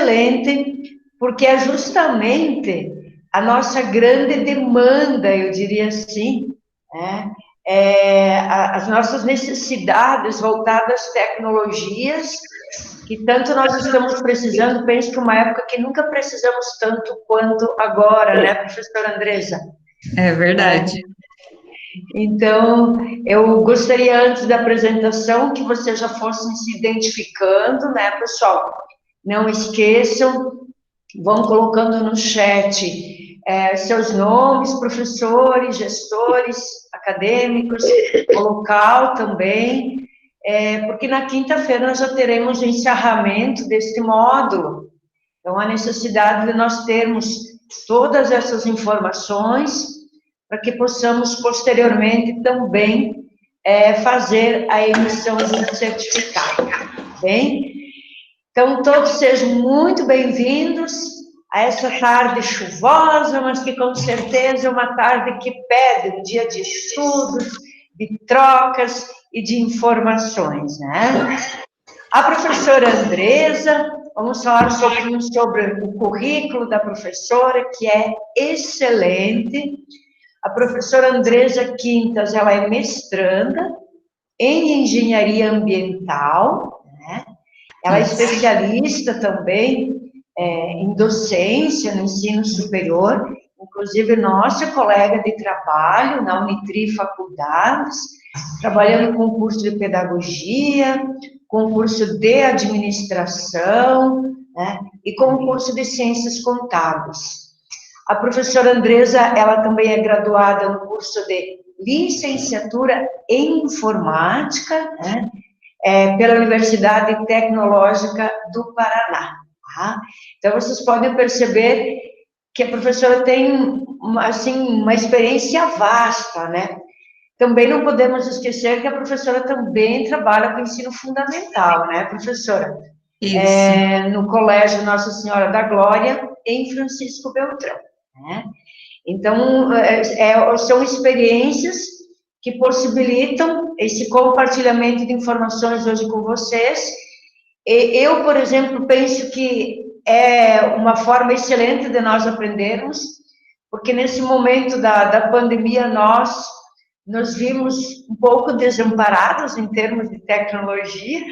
excelente, porque é justamente a nossa grande demanda, eu diria assim, né? As nossas necessidades voltadas às tecnologias, que tanto nós estamos precisando. Penso que uma época que nunca precisamos tanto quanto agora, né, professora Andresa? É verdade. Então, eu gostaria, antes da apresentação, que vocês já fossem se identificando, né, pessoal? Não esqueçam, vão colocando no chat seus nomes, professores, gestores, acadêmicos, o local também, porque na quinta-feira nós já teremos o encerramento deste módulo. Então, a necessidade de nós termos todas essas informações para que possamos, posteriormente, também fazer a emissão do certificado. Bem? Então, todos sejam muito bem-vindos a essa tarde chuvosa, mas que com certeza é uma tarde que pede um dia de estudos, de trocas e de informações, né? A professora Andresa, vamos falar um pouquinho sobre o currículo da professora, que é excelente. A professora Andresa Quintas, ela é mestranda em engenharia ambiental, né? Ela é especialista também em docência no ensino superior, inclusive nossa colega de trabalho na Unitri Faculdades, trabalhando com curso de pedagogia, com curso de administração, né, e com curso de ciências contábeis. A professora Andresa, ela também é graduada no curso de licenciatura em informática, né, pela Universidade Tecnológica do Paraná. Tá? Então, vocês podem perceber que a professora tem, assim, uma experiência vasta, né? Também não podemos esquecer que a professora também trabalha com ensino fundamental, né, professora? Isso. No Colégio Nossa Senhora da Glória, em Francisco Beltrão, né? Então, são experiências que possibilitam esse compartilhamento de informações hoje com vocês. Eu, por exemplo, penso que é uma forma excelente de nós aprendermos, porque nesse momento da pandemia nós nos vimos um pouco desamparados em termos de tecnologia,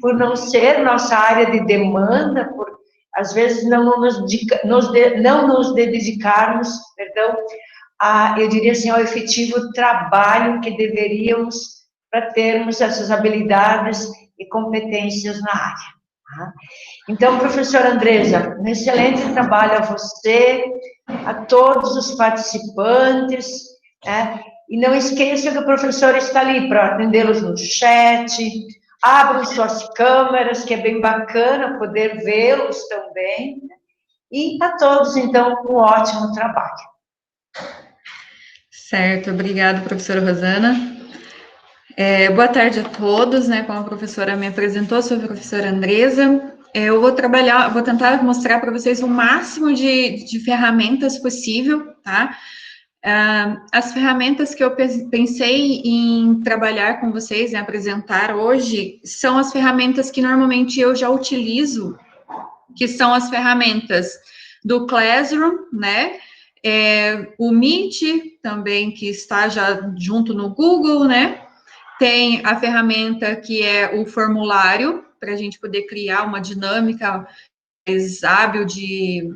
por não ser nossa área de demanda, por às vezes não nos dedicarmos, perdão, eu diria assim, ao efetivo trabalho que deveríamos para termos essas habilidades e competências na área. Tá? Então, professora Andresa, um excelente trabalho a você, a todos os participantes, né? E não esqueça que o professor está ali para atendê-los no chat, abram suas câmeras, que é bem bacana poder vê-los também, né? E a todos, então, um ótimo trabalho. Certo, obrigada, professora Rosana. Boa tarde a todos, né? Como a professora me apresentou, sou a professora Andresa. Eu vou tentar mostrar para vocês o máximo de ferramentas possível, tá? As ferramentas que eu pensei em trabalhar com vocês, em apresentar hoje, são as ferramentas que normalmente eu já utilizo, que são as ferramentas do Classroom, né? O Meet também, que está já junto no Google, né? Tem a ferramenta que é o formulário, para a gente poder criar uma dinâmica mais hábil de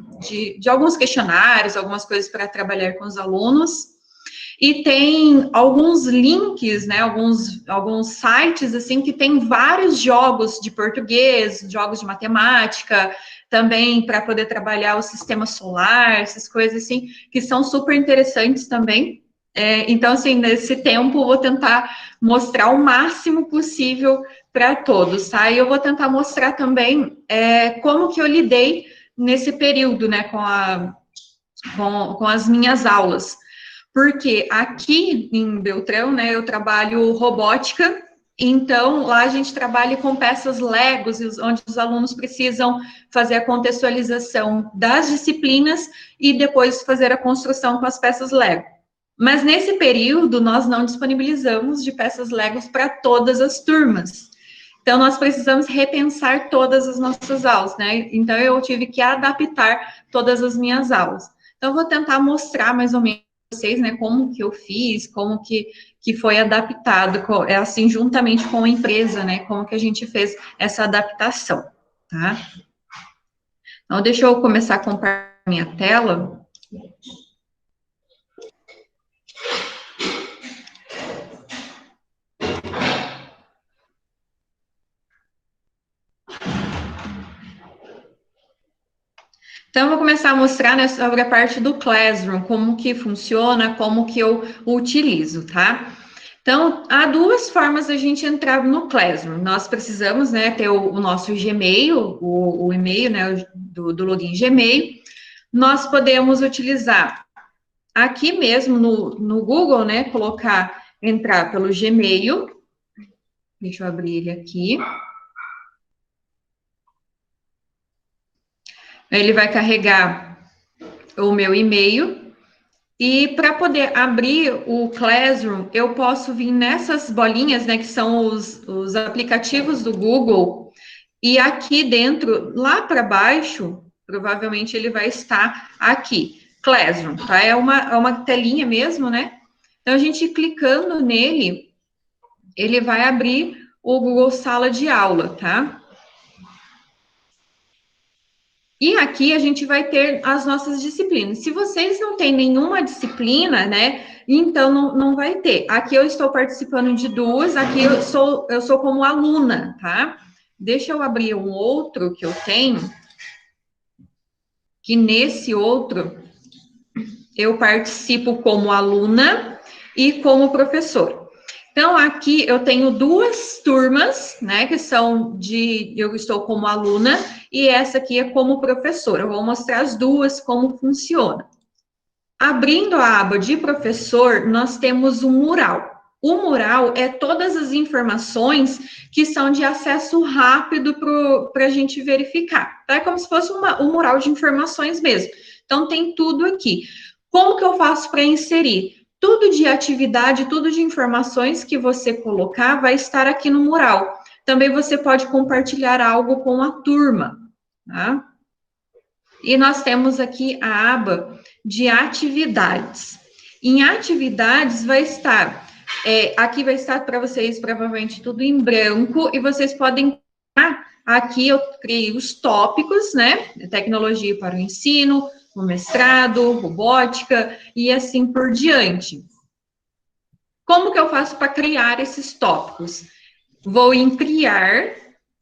alguns questionários, algumas coisas para trabalhar com os alunos. E tem alguns links, né, alguns sites, assim, que tem vários jogos de português, jogos de matemática, também para poder trabalhar o sistema solar, essas coisas, assim, que são super interessantes também. Então, assim, nesse tempo, vou tentar mostrar o máximo possível para todos, tá? E eu vou tentar mostrar também como que eu lidei nesse período, né, com as minhas aulas. Porque aqui em Beltrão, né, eu trabalho robótica, então lá a gente trabalha com peças Legos, onde os alunos precisam fazer a contextualização das disciplinas e depois fazer a construção com as peças Lego. Mas nesse período, nós não disponibilizamos de peças Legos para todas as turmas. Então, nós precisamos repensar todas as nossas aulas, né? Então, eu tive que adaptar todas as minhas aulas. Então, eu vou tentar mostrar mais ou menos para vocês, né, como que eu fiz, como que foi adaptado, é assim, juntamente com a empresa, né, como que a gente fez essa adaptação, tá? Então, deixa eu começar a compartilhar minha tela. Então, eu vou começar a mostrar, né, sobre a parte do Classroom, como que funciona, como que eu utilizo, tá? Então, há duas formas da gente entrar no Classroom. Nós precisamos, né, ter o nosso Gmail, o e-mail, né, do login Gmail. Nós podemos utilizar aqui mesmo no Google, né, entrar pelo Gmail. Deixa eu abrir ele aqui. Ele vai carregar o meu e-mail. E para poder abrir o Classroom, eu posso vir nessas bolinhas, né, que são os aplicativos do Google, e aqui dentro, lá para baixo, provavelmente ele vai estar aqui, Classroom, tá? É uma telinha mesmo, né? Então, a gente clicando nele, ele vai abrir o Google Sala de Aula, tá? E aqui a gente vai ter as nossas disciplinas. Se vocês não têm nenhuma disciplina, né, então não vai ter. Aqui eu estou participando de duas, aqui eu sou como aluna, tá? Deixa eu abrir um outro que eu tenho, que nesse outro eu participo como aluna e como professor. Então, aqui eu tenho duas turmas, né, que são eu estou como aluna, e essa aqui é como professora. Eu vou mostrar as duas, como funciona. Abrindo a aba de professor, nós temos um mural. O mural é todas as informações que são de acesso rápido para a gente verificar. Tá? É como se fosse um mural de informações mesmo. Então, tem tudo aqui. Como que eu faço para inserir? Tudo de atividade, tudo de informações que você colocar vai estar aqui no mural. Também você pode compartilhar algo com a turma, tá? E nós temos aqui a aba de atividades. Em atividades vai estar, aqui vai estar para vocês provavelmente tudo em branco, e vocês podem, aqui eu criei os tópicos, né? Tecnologia para o ensino, o mestrado, robótica e assim por diante. Como que eu faço para criar esses tópicos? Vou em criar,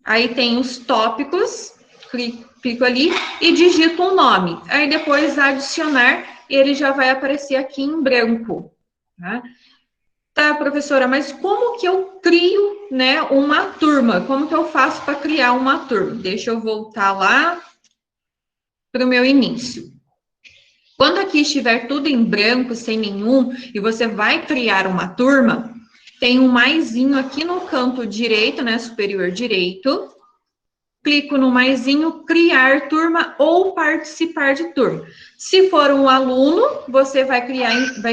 aí tem os tópicos, clico ali e digito um nome. Aí depois adicionar, ele já vai aparecer aqui em branco. Tá, professora, mas como que eu crio, né, uma turma? Como que eu faço para criar uma turma? Deixa eu voltar lá para o meu início. Quando aqui estiver tudo em branco, sem nenhum, e você vai criar uma turma, tem um maisinho aqui no canto direito, né, superior direito. Clico no maisinho, criar turma ou participar de turma. Se for um aluno, você vai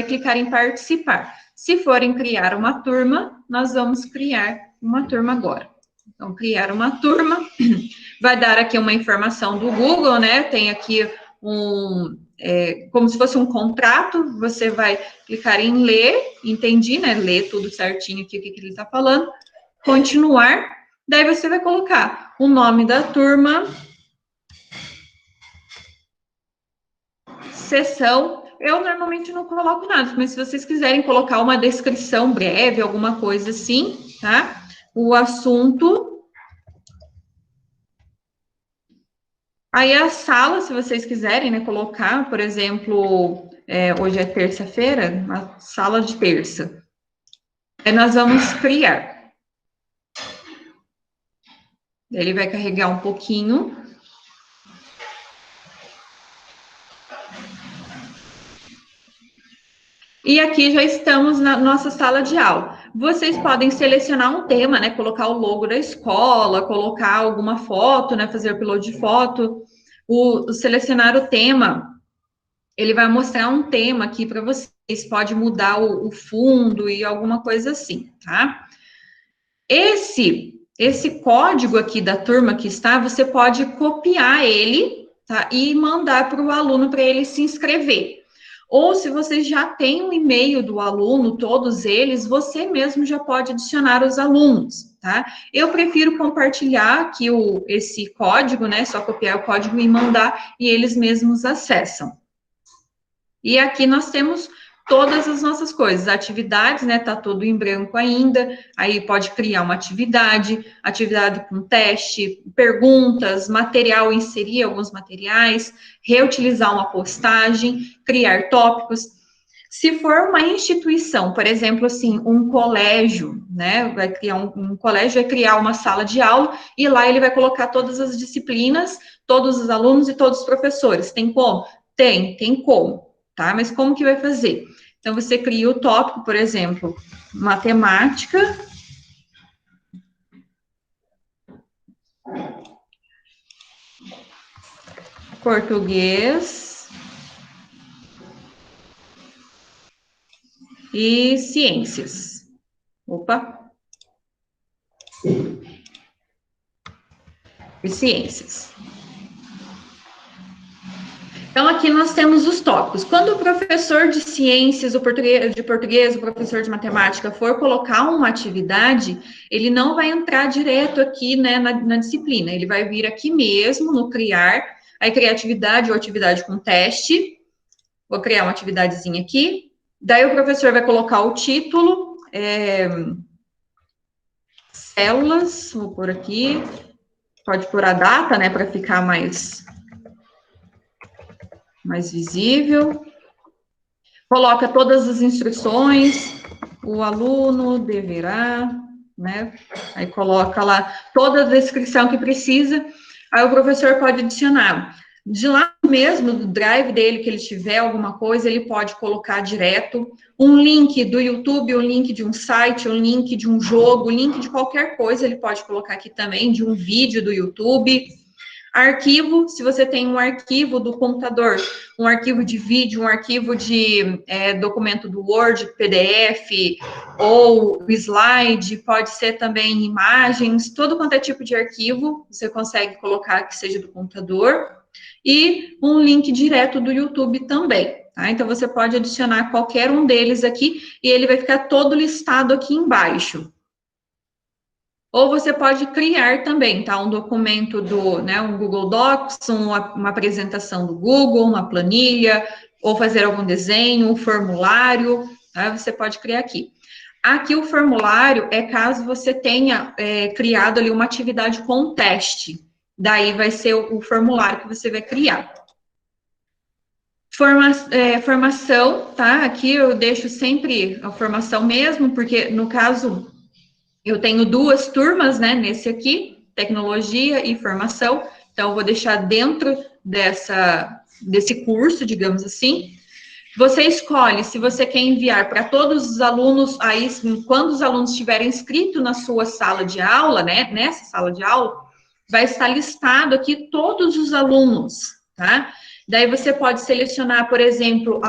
clicar em participar. Se for em criar uma turma, nós vamos criar uma turma agora. Então, criar uma turma, vai dar aqui uma informação do Google, né? Tem aqui como se fosse um contrato, você vai clicar em ler, entendi, né? Ler tudo certinho aqui o que ele está falando, continuar, daí você vai colocar o nome da turma, sessão. Eu normalmente não coloco nada, mas se vocês quiserem colocar uma descrição breve, alguma coisa assim, tá? O assunto. Aí a sala, se vocês quiserem, né, colocar, por exemplo, hoje é terça-feira, a sala de terça. Aí nós vamos criar. Ele vai carregar um pouquinho. E aqui já estamos na nossa sala de aula. Vocês podem selecionar um tema, né? Colocar o logo da escola, colocar alguma foto, né? Fazer upload de foto. Selecionar o tema, ele vai mostrar um tema aqui para vocês. Pode mudar o fundo e alguma coisa assim, tá? esse código aqui da turma que está, você pode copiar ele, tá? E mandar para o aluno para ele se inscrever. Ou se você já tem o e-mail do aluno, todos eles, você mesmo já pode adicionar os alunos, tá? Eu prefiro compartilhar aqui esse código, né? Só copiar o código e mandar, e eles mesmos acessam. E aqui nós temos todas as nossas coisas, atividades, né, tá tudo em branco ainda, aí pode criar uma atividade com teste, perguntas, material, inserir alguns materiais, reutilizar uma postagem, criar tópicos. Se for uma instituição, por exemplo, assim, um colégio, né, vai criar um colégio, vai criar uma sala de aula, e lá ele vai colocar todas as disciplinas, todos os alunos e todos os professores. Tem como? Tem como. Tá? Mas como que vai fazer? Então, você cria o tópico, por exemplo, matemática, português e ciências. Opa! E ciências. Então, aqui nós temos os tópicos. Quando o professor de ciências, o português, o professor de matemática for colocar uma atividade, ele não vai entrar direto aqui, né, na disciplina. Ele vai vir aqui mesmo, no criar, aí criar atividade ou atividade com teste. Vou criar uma atividadezinha aqui. Daí o professor vai colocar o título, células, vou pôr aqui. Pode pôr a data, né, para ficar mais visível. Coloca todas as instruções, o aluno deverá, né? Aí coloca lá toda a descrição que precisa, aí o professor pode adicionar. De lá mesmo, do drive dele, que ele tiver alguma coisa, ele pode colocar direto um link do YouTube, um link de um site, um link de um jogo, um link de qualquer coisa, ele pode colocar aqui também, de um vídeo do YouTube. Arquivo, se você tem um arquivo do computador, um arquivo de vídeo, um arquivo de documento do Word, PDF, ou slide, pode ser também imagens, todo quanto é tipo de arquivo, você consegue colocar que seja do computador, e um link direto do YouTube também, tá? Então, você pode adicionar qualquer um deles aqui, e ele vai ficar todo listado aqui embaixo. Ou você pode criar também, tá? Um documento um Google Docs, uma apresentação do Google, uma planilha, ou fazer algum desenho, um formulário, tá? Você pode criar aqui. Aqui o formulário é caso você tenha criado ali uma atividade com teste. Daí vai ser o formulário que você vai criar. Formação, tá? Aqui eu deixo sempre a formação mesmo, porque no caso eu tenho 2 turmas, né, nesse aqui, tecnologia e formação, então eu vou deixar dentro desse curso, digamos assim. Você escolhe se você quer enviar para todos os alunos, aí quando os alunos estiverem inscritos na sua sala de aula, né, nessa sala de aula, vai estar listado aqui todos os alunos, tá? Daí você pode selecionar, por exemplo,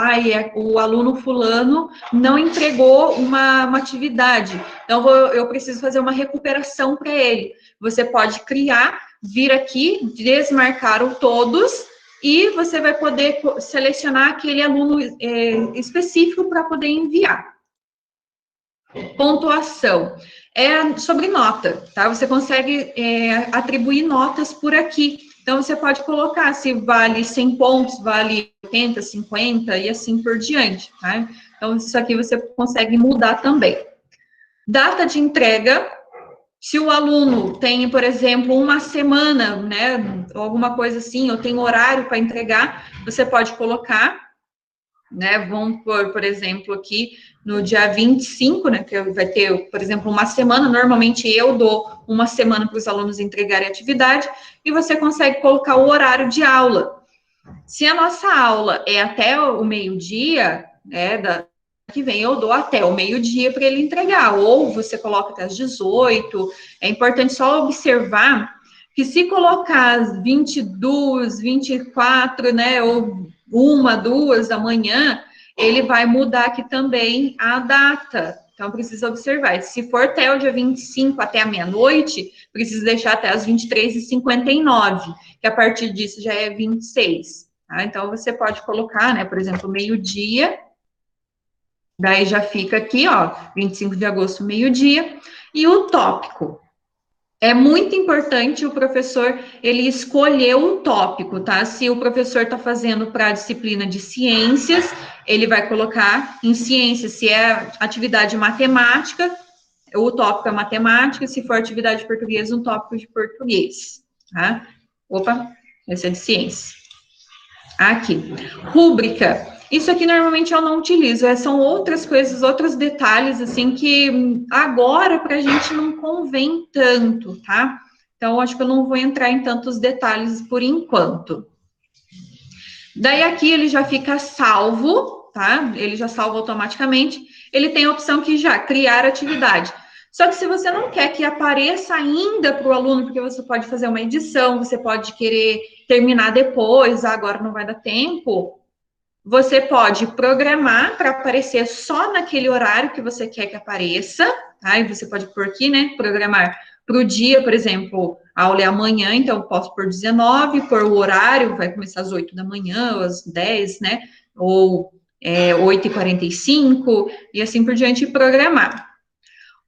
o aluno fulano não entregou uma atividade, então eu preciso fazer uma recuperação para ele. Você pode criar, vir aqui, desmarcar o todos, e você vai poder selecionar aquele aluno específico para poder enviar. Pontuação. É sobre nota, tá? Você consegue atribuir notas por aqui. Então, você pode colocar se vale 100 pontos, vale 80, 50 e assim por diante, tá? Então, isso aqui você consegue mudar também. Data de entrega. Se o aluno tem, por exemplo, uma semana, né, alguma coisa assim, ou tem horário para entregar, você pode colocar, né, vamos por exemplo, aqui no dia 25, né, que vai ter, por exemplo, uma semana, normalmente eu dou uma semana para os alunos entregarem a atividade, e você consegue colocar o horário de aula. Se a nossa aula é até o meio-dia, né, que vem, eu dou até o meio-dia para ele entregar, ou você coloca até as 18, é importante só observar que se colocar às 22, 24, né, ou 1, 2 da manhã, ele vai mudar aqui também a data, Então, precisa observar. Se for até o dia 25, até a meia-noite, precisa deixar até as 23h59, que a partir disso já é 26. Tá? Então, você pode colocar, né, por exemplo, meio-dia, daí já fica aqui, ó, 25 de agosto, meio-dia, e o tópico. É muito importante o professor, ele escolher o tópico, tá? Se o professor está fazendo para a disciplina de ciências, ele vai colocar em ciências. Se é atividade matemática, o tópico é matemática. Se for atividade de português, um tópico de português, tá? Opa, esse é de ciência. Aqui, rúbrica. Isso aqui normalmente eu não utilizo, são outras coisas, outros detalhes, assim, que agora pra gente não convém tanto, tá? Então, acho que eu não vou entrar em tantos detalhes por enquanto. Daí aqui ele já fica salvo, tá? Ele já salva automaticamente. Ele tem a opção que já, criar atividade. Só que se você não quer que apareça ainda para o aluno, porque você pode fazer uma edição, você pode querer terminar depois, agora não vai dar tempo, você pode programar para aparecer só naquele horário que você quer que apareça, tá? E você pode pôr aqui, né? Programar para o dia, por exemplo, a aula é amanhã, então eu posso pôr 19, pôr o horário, vai começar às 8 da manhã, às 10, né? Ou 8h45, e assim por diante, e programar.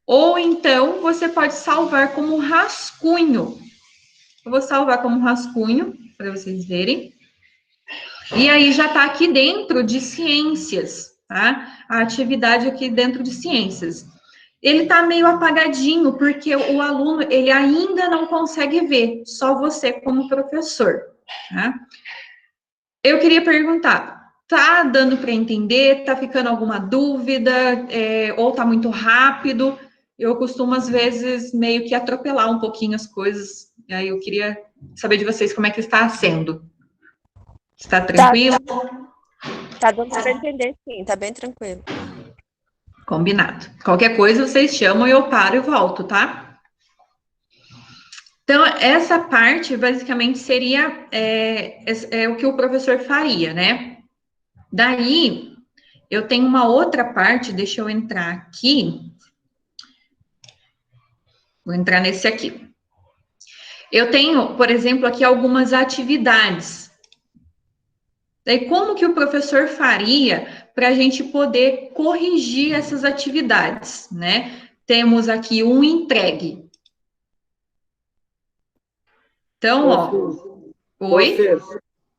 Ou então, você pode salvar como rascunho. Eu vou salvar como rascunho, para vocês verem. E aí já está aqui dentro de ciências, tá? A atividade aqui dentro de ciências. Ele está meio apagadinho, porque o aluno, ele ainda não consegue ver, só você como professor, tá? Eu queria perguntar, tá dando para entender? Tá ficando alguma dúvida? Ou tá muito rápido? Eu costumo, às vezes, meio que atropelar um pouquinho as coisas. E aí eu queria saber de vocês como é que está sendo. Está tranquilo? Tá dando para entender, sim, tá bem tranquilo. Combinado. Qualquer coisa vocês chamam e eu paro e volto, tá? Então, essa parte, basicamente, seria o que o professor faria, né? Daí, eu tenho uma outra parte, deixa eu entrar aqui. Vou entrar nesse aqui. Eu tenho, por exemplo, aqui algumas atividades. Daí, como que o professor faria para a gente poder corrigir essas atividades, né? Temos aqui um entregue. Então, ó. Oi?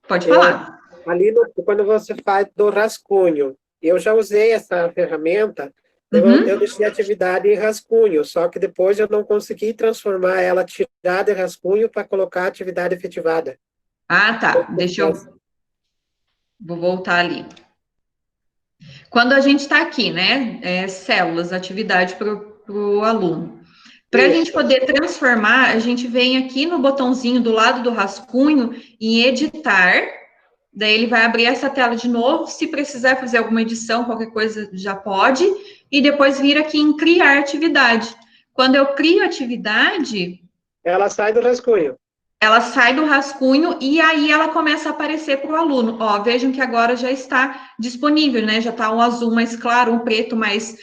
Pode falar. Ali, quando você faz do rascunho, eu já usei essa ferramenta, eu deixei a atividade em rascunho, só que depois eu não consegui transformar ela, tirar de rascunho para colocar a atividade efetivada. Ah, tá. Deixa eu... Vou voltar ali. Quando a gente está aqui, né? Células, atividade para o aluno. Para a gente poder transformar, a gente vem aqui no botãozinho do lado do rascunho em editar. Daí ele vai abrir essa tela de novo. Se precisar fazer alguma edição, qualquer coisa já pode. E depois vir aqui em criar atividade. Quando eu crio atividade... Ela sai do rascunho. Ela sai do rascunho e aí ela começa a aparecer para o aluno. Ó, vejam que agora já está disponível, né? Já está um azul mais claro, um preto mais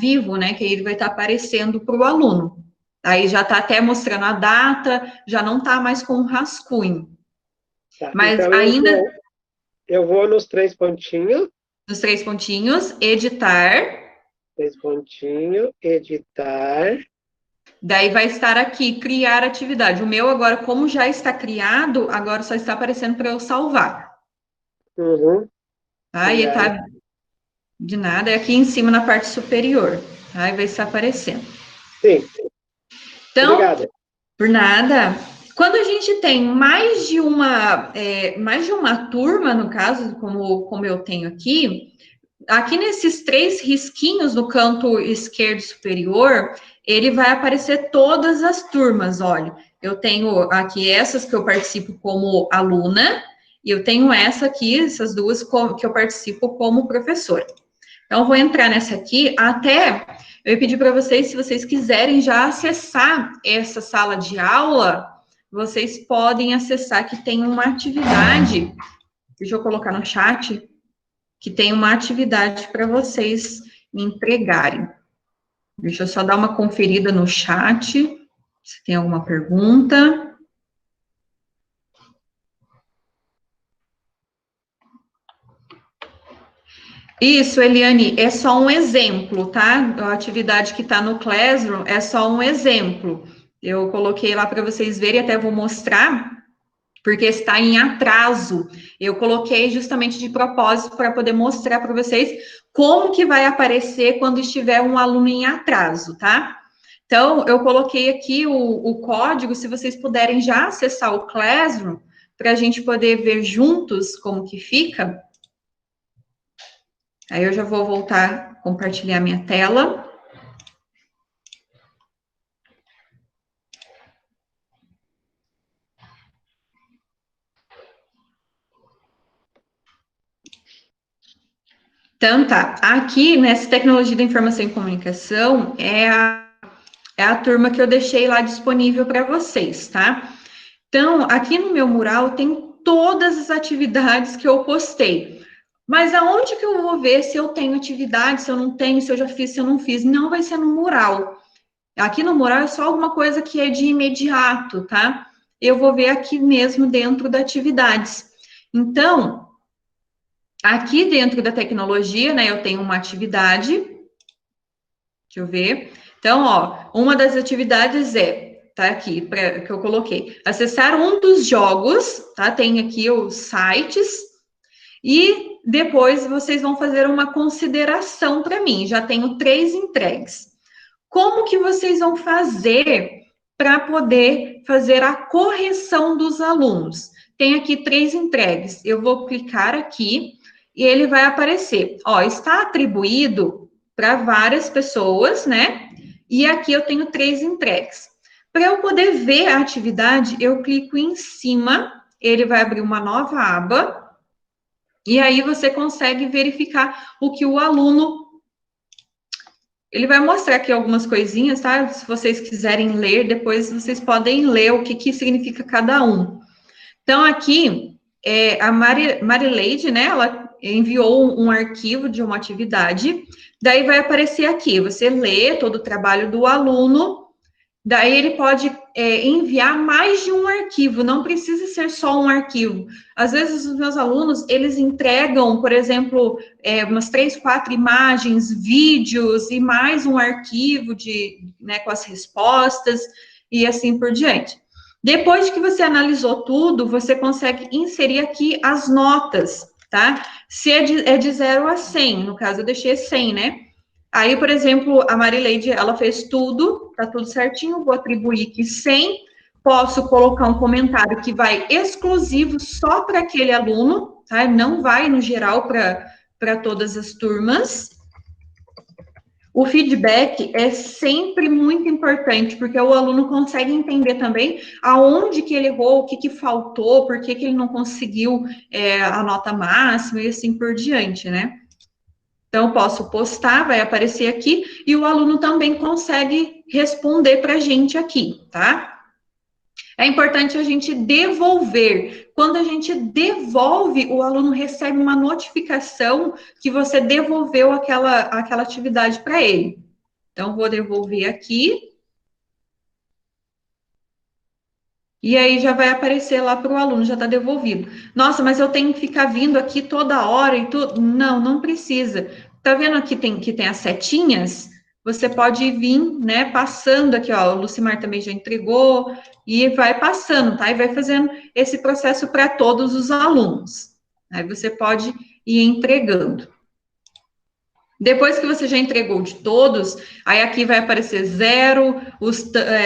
vivo, né? Que aí ele vai estar aparecendo para o aluno. Aí já está até mostrando a data, já não está mais com o rascunho. Tá, mas então ainda... Eu vou nos 3 pontinhos. Nos 3 pontinhos, editar. 3 pontinhos, editar. Daí vai estar aqui, criar atividade. O meu agora, como já está criado, agora só está aparecendo para eu salvar. Aí tá... De nada, é aqui em cima na parte superior. Aí vai estar aparecendo. Sim. Então, obrigada. Por nada. Quando a gente tem mais de uma turma, no caso, como eu tenho aqui nesses 3 risquinhos no canto esquerdo superior, ele vai aparecer todas as turmas, olha. Eu tenho aqui essas que eu participo como aluna, e eu tenho essa aqui, essas duas que eu participo como professora. Então, eu vou entrar nessa aqui, até eu pedi para vocês, se vocês quiserem já acessar essa sala de aula, vocês podem acessar, que tem uma atividade, deixa eu colocar no chat, que tem uma atividade para vocês entregarem. Deixa eu só dar uma conferida no chat, se tem alguma pergunta. Isso, Eliane, é só um exemplo, tá? A atividade que está no Classroom é só um exemplo. Eu coloquei lá para vocês verem, até vou mostrar, porque está em atraso. Eu coloquei justamente de propósito para poder mostrar para vocês como que vai aparecer quando estiver um aluno em atraso, tá? Então, eu coloquei aqui o código, se vocês puderem já acessar o Classroom, para a gente poder ver juntos como que fica. Aí eu já vou voltar a compartilhar minha tela. Então, tá. Aqui, nessa tecnologia da informação e comunicação, é a turma que eu deixei lá disponível para vocês, tá? Então, aqui no meu mural tem todas as atividades que eu postei. Mas aonde que eu vou ver se eu tenho atividade, se eu não tenho, se eu já fiz, se eu não fiz? Não vai ser no mural. Aqui no mural é só alguma coisa que é de imediato, tá? Eu vou ver aqui mesmo dentro da atividades. Então, aqui dentro da tecnologia, né, eu tenho uma atividade. Deixa eu ver. Então, ó, uma das atividades tá aqui, que eu coloquei. Acessar um dos jogos, tá? Tem aqui os sites. E depois vocês vão fazer uma consideração para mim. Já tenho 3 entregues. Como que vocês vão fazer para poder fazer a correção dos alunos? Tem aqui 3 entregues. Eu vou clicar aqui e ele vai aparecer. Ó, está atribuído para várias pessoas, né? E aqui eu tenho 3 entregues. Para eu poder ver a atividade, eu clico em cima, ele vai abrir uma nova aba. E aí você consegue verificar o que o aluno... Ele vai mostrar aqui algumas coisinhas, tá? Se vocês quiserem ler, depois vocês podem ler o que significa cada um. Então, aqui, a Marileide, né? Ela enviou um arquivo de uma atividade. Daí vai aparecer aqui, você lê todo o trabalho do aluno. Daí ele pode enviar mais de um arquivo, não precisa ser só um arquivo. Às vezes os meus alunos, eles entregam, por exemplo, umas 3, 4 imagens, vídeos e mais um arquivo né, com as respostas e assim por diante. Depois que você analisou tudo, você consegue inserir aqui as notas, tá? Se é de 0 a 100, no caso eu deixei 100, né? Aí, por exemplo, a Marileide, ela fez tudo, tá tudo certinho, vou atribuir aqui 100, posso colocar um comentário que vai exclusivo só para aquele aluno, tá? Não vai, no geral, para todas as turmas. O feedback é sempre muito importante, porque o aluno consegue entender também aonde que ele errou, o que faltou, por que ele não conseguiu a nota máxima e assim por diante, né? Então, eu posso postar, vai aparecer aqui, e o aluno também consegue responder para a gente aqui, tá? É importante a gente devolver. Quando a gente devolve, o aluno recebe uma notificação que você devolveu aquela atividade para ele. Então, vou devolver aqui. E aí já vai aparecer lá para o aluno, já está devolvido. Nossa, mas eu tenho que ficar vindo aqui toda hora e tudo. Não, não precisa. Tá vendo aqui que tem as setinhas? Você pode vir, né, passando aqui, ó, o Lucimar também já entregou, e vai passando, tá? E vai fazendo esse processo para todos os alunos. Aí você pode ir entregando. Depois que você já entregou de todos, aí aqui vai aparecer 0,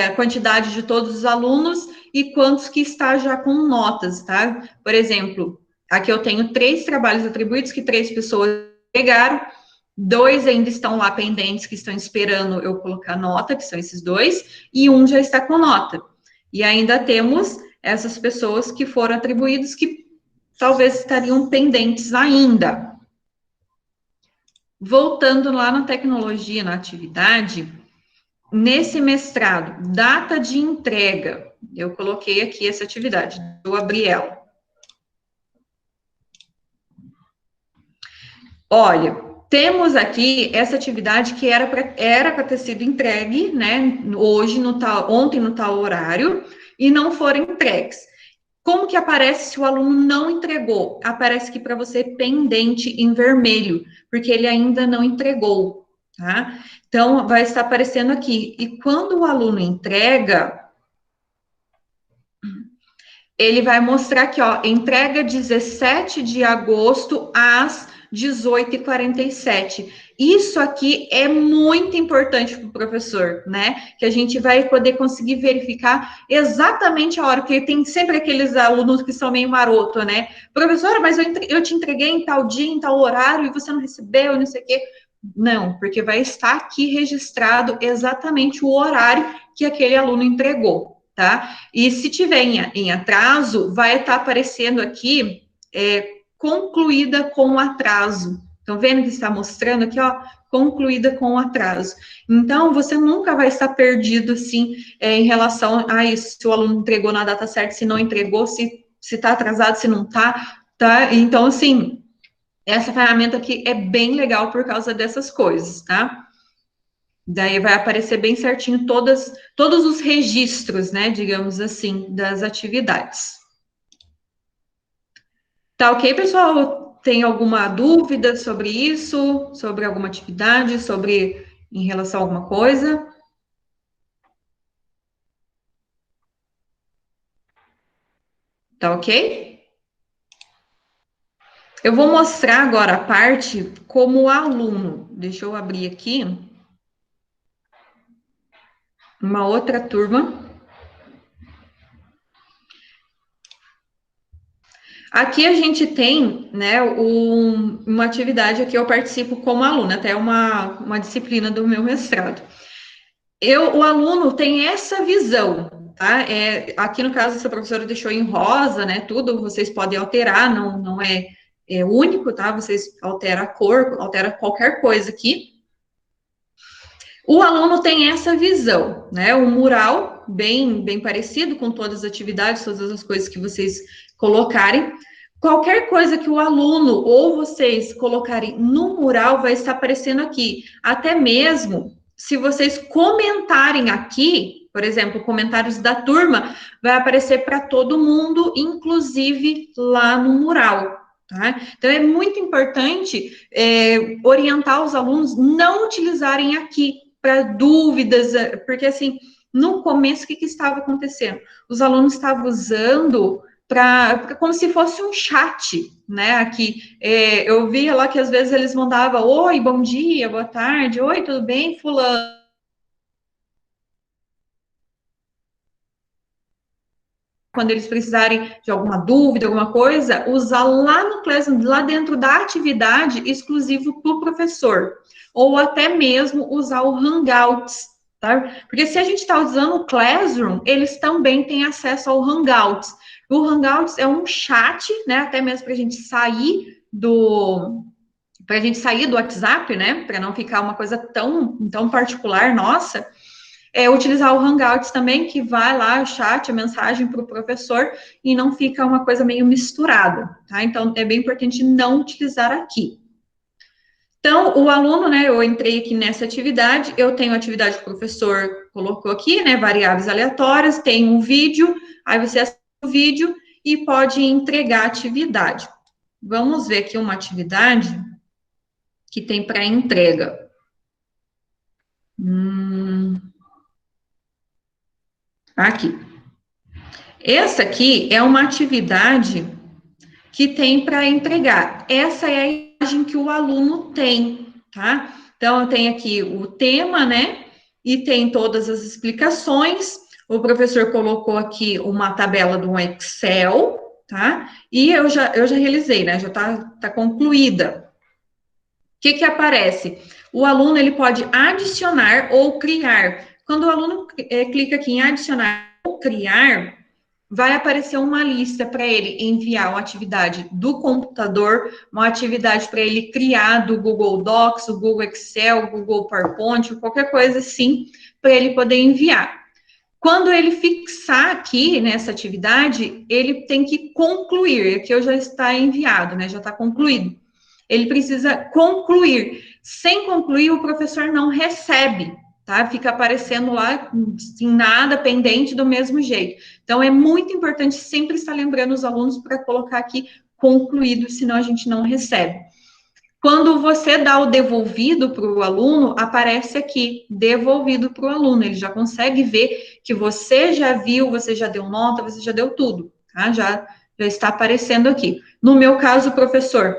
a quantidade de todos os alunos e quantos que está já com notas, tá? Por exemplo, aqui eu tenho 3 trabalhos atribuídos que 3 pessoas pegaram, 2 ainda estão lá pendentes, que estão esperando eu colocar nota, que são esses 2, e 1 já está com nota. E ainda temos essas pessoas que foram atribuídas que talvez estariam pendentes ainda. Voltando lá na tecnologia, na atividade, nesse mestrado, data de entrega, eu coloquei aqui essa atividade, eu abri ela. Olha, temos aqui essa atividade que era para ter sido entregue, né, ontem no tal horário, e não foram entregues. Como que aparece se o aluno não entregou? Aparece aqui para você pendente em vermelho, porque ele ainda não entregou, tá? Então, vai estar aparecendo aqui. E quando o aluno entrega, ele vai mostrar aqui, ó, entrega 17 de agosto às 18h47. Isso aqui é muito importante para o professor, né? Que a gente vai poder conseguir verificar exatamente a hora, porque tem sempre aqueles alunos que são meio maroto, né? Professora, mas eu te entreguei em tal dia, em tal horário, e você não recebeu, não sei o quê. Não, porque vai estar aqui registrado exatamente o horário que aquele aluno entregou, tá? E se tiver em atraso, vai estar aparecendo aqui concluída com atraso. Estão vendo que está mostrando aqui, ó, concluída com atraso. Então, você nunca vai estar perdido, assim, em relação a isso, se o aluno entregou na data certa, se não entregou, se está atrasado, se não está, tá? Então, assim, essa ferramenta aqui é bem legal por causa dessas coisas, tá? Daí vai aparecer bem certinho todos os registros, né, digamos assim, das atividades. Tá ok, pessoal? Tem alguma dúvida sobre isso? Sobre alguma atividade? Em relação a alguma coisa? Tá ok? Eu vou mostrar agora a parte como aluno. Deixa eu abrir aqui uma outra turma. Aqui a gente tem, né, uma atividade que eu participo como aluna, até uma disciplina do meu mestrado. O aluno tem essa visão, tá? Aqui no caso, essa professora deixou em rosa, né, tudo, vocês podem alterar, não é único, tá? Vocês alteram a cor, altera qualquer coisa aqui. O aluno tem essa visão, né? O mural, bem parecido com todas as atividades, todas as coisas que vocês colocarem. Qualquer coisa que o aluno ou vocês colocarem no mural vai estar aparecendo aqui. Até mesmo se vocês comentarem aqui, por exemplo, comentários da turma, vai aparecer para todo mundo, inclusive lá no mural. Tá? Então, é muito importante orientar os alunos não utilizarem aqui para dúvidas, porque assim, no começo, o que estava acontecendo? Os alunos estavam usando como se fosse um chat, né? Aqui, eu via lá que às vezes eles mandavam, oi, bom dia, boa tarde, oi, tudo bem, fulano? Quando eles precisarem de alguma dúvida, alguma coisa, usar lá no Classroom, lá dentro da atividade, exclusivo para o professor. Ou até mesmo usar o Hangouts, tá? Porque se a gente está usando o Classroom, eles também têm acesso ao Hangouts. O Hangouts é um chat, né? Até mesmo para a gente sair do WhatsApp, né? Para não ficar uma coisa tão particular, nossa. Utilizar o Hangouts também, que vai lá o chat, a mensagem para o professor, e não fica uma coisa meio misturada, tá? Então, é bem importante não utilizar aqui. Então, o aluno, né, eu entrei aqui nessa atividade, eu tenho a atividade que o professor colocou aqui, né, variáveis aleatórias, tem um vídeo, aí você assiste o vídeo e pode entregar a atividade. Vamos ver aqui uma atividade que tem para entrega. Aqui. Essa aqui é uma atividade que tem para entregar. Essa é a imagem que o aluno tem, tá? Então, eu tenho aqui o tema, né? E tem todas as explicações. O professor colocou aqui uma tabela do Excel, tá? E eu já realizei, né? Já tá concluída. O que aparece? O aluno, ele pode adicionar ou criar. Quando o aluno clica aqui em adicionar ou criar, vai aparecer uma lista para ele enviar uma atividade do computador, uma atividade para ele criar do Google Docs, o Google Excel, o Google PowerPoint, qualquer coisa assim, para ele poder enviar. Quando ele fixar aqui nessa atividade, ele tem que concluir, aqui já está enviado, né, já está concluído. ele precisa concluir. Sem concluir, o professor não recebe, tá? Fica aparecendo lá, sem nada, pendente do mesmo jeito. Então, é muito importante sempre estar lembrando os alunos para colocar aqui concluído, senão a gente não recebe. Quando você dá o devolvido para o aluno, aparece aqui, devolvido para o aluno. Ele já consegue ver que você já viu, você já deu nota, você já deu tudo, tá? Já está aparecendo aqui. No meu caso, professor,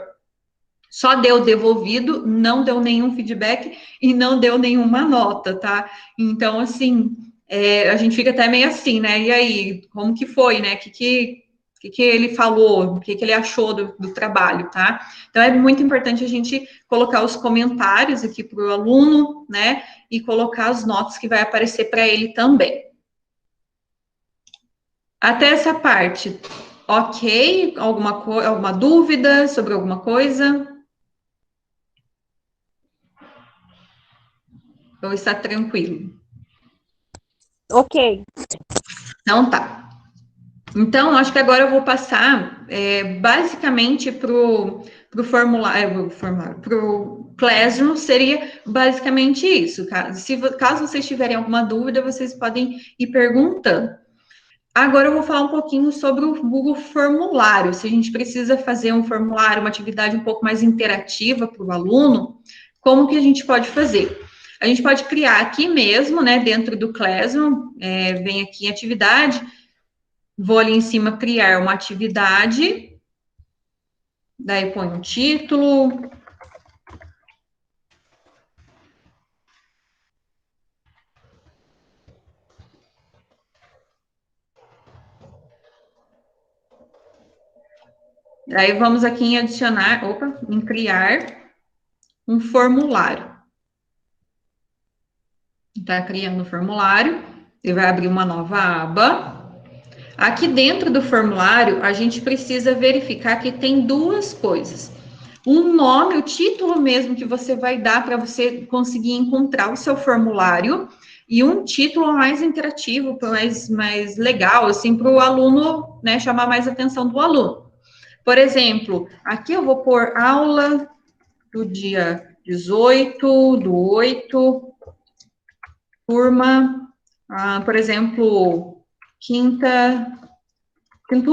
só deu devolvido, não deu nenhum feedback e não deu nenhuma nota, tá? Então, assim, a gente fica até meio assim, né? E aí, como que foi, né? O que ele falou, o que ele achou do trabalho, tá? Então, é muito importante a gente colocar os comentários aqui para o aluno, né? E colocar as notas que vai aparecer para ele também. Até essa parte, ok? Alguma dúvida sobre alguma coisa? Ou está tranquilo? Ok. Então, tá. Então, acho que agora eu vou passar, basicamente, para o Classroom, seria basicamente isso. Caso vocês tiverem alguma dúvida, vocês podem ir perguntando. Agora eu vou falar um pouquinho sobre o Google Formulário. Se a gente precisa fazer um formulário, uma atividade um pouco mais interativa para o aluno, como que a gente pode fazer? A gente pode criar aqui mesmo, né, dentro do Classroom, vem aqui em atividade, vou ali em cima criar uma atividade, daí põe um título. Aí vamos aqui em adicionar, em criar um formulário. Tá criando o formulário, ele vai abrir uma nova aba. Aqui dentro do formulário, a gente precisa verificar que tem duas coisas. Um nome, o título mesmo que você vai dar para você conseguir encontrar o seu formulário, e um título mais interativo, mais legal, assim, para o aluno, né, chamar mais a atenção do aluno. Por exemplo, aqui eu vou pôr aula do dia 18/8, turma, por exemplo, quinto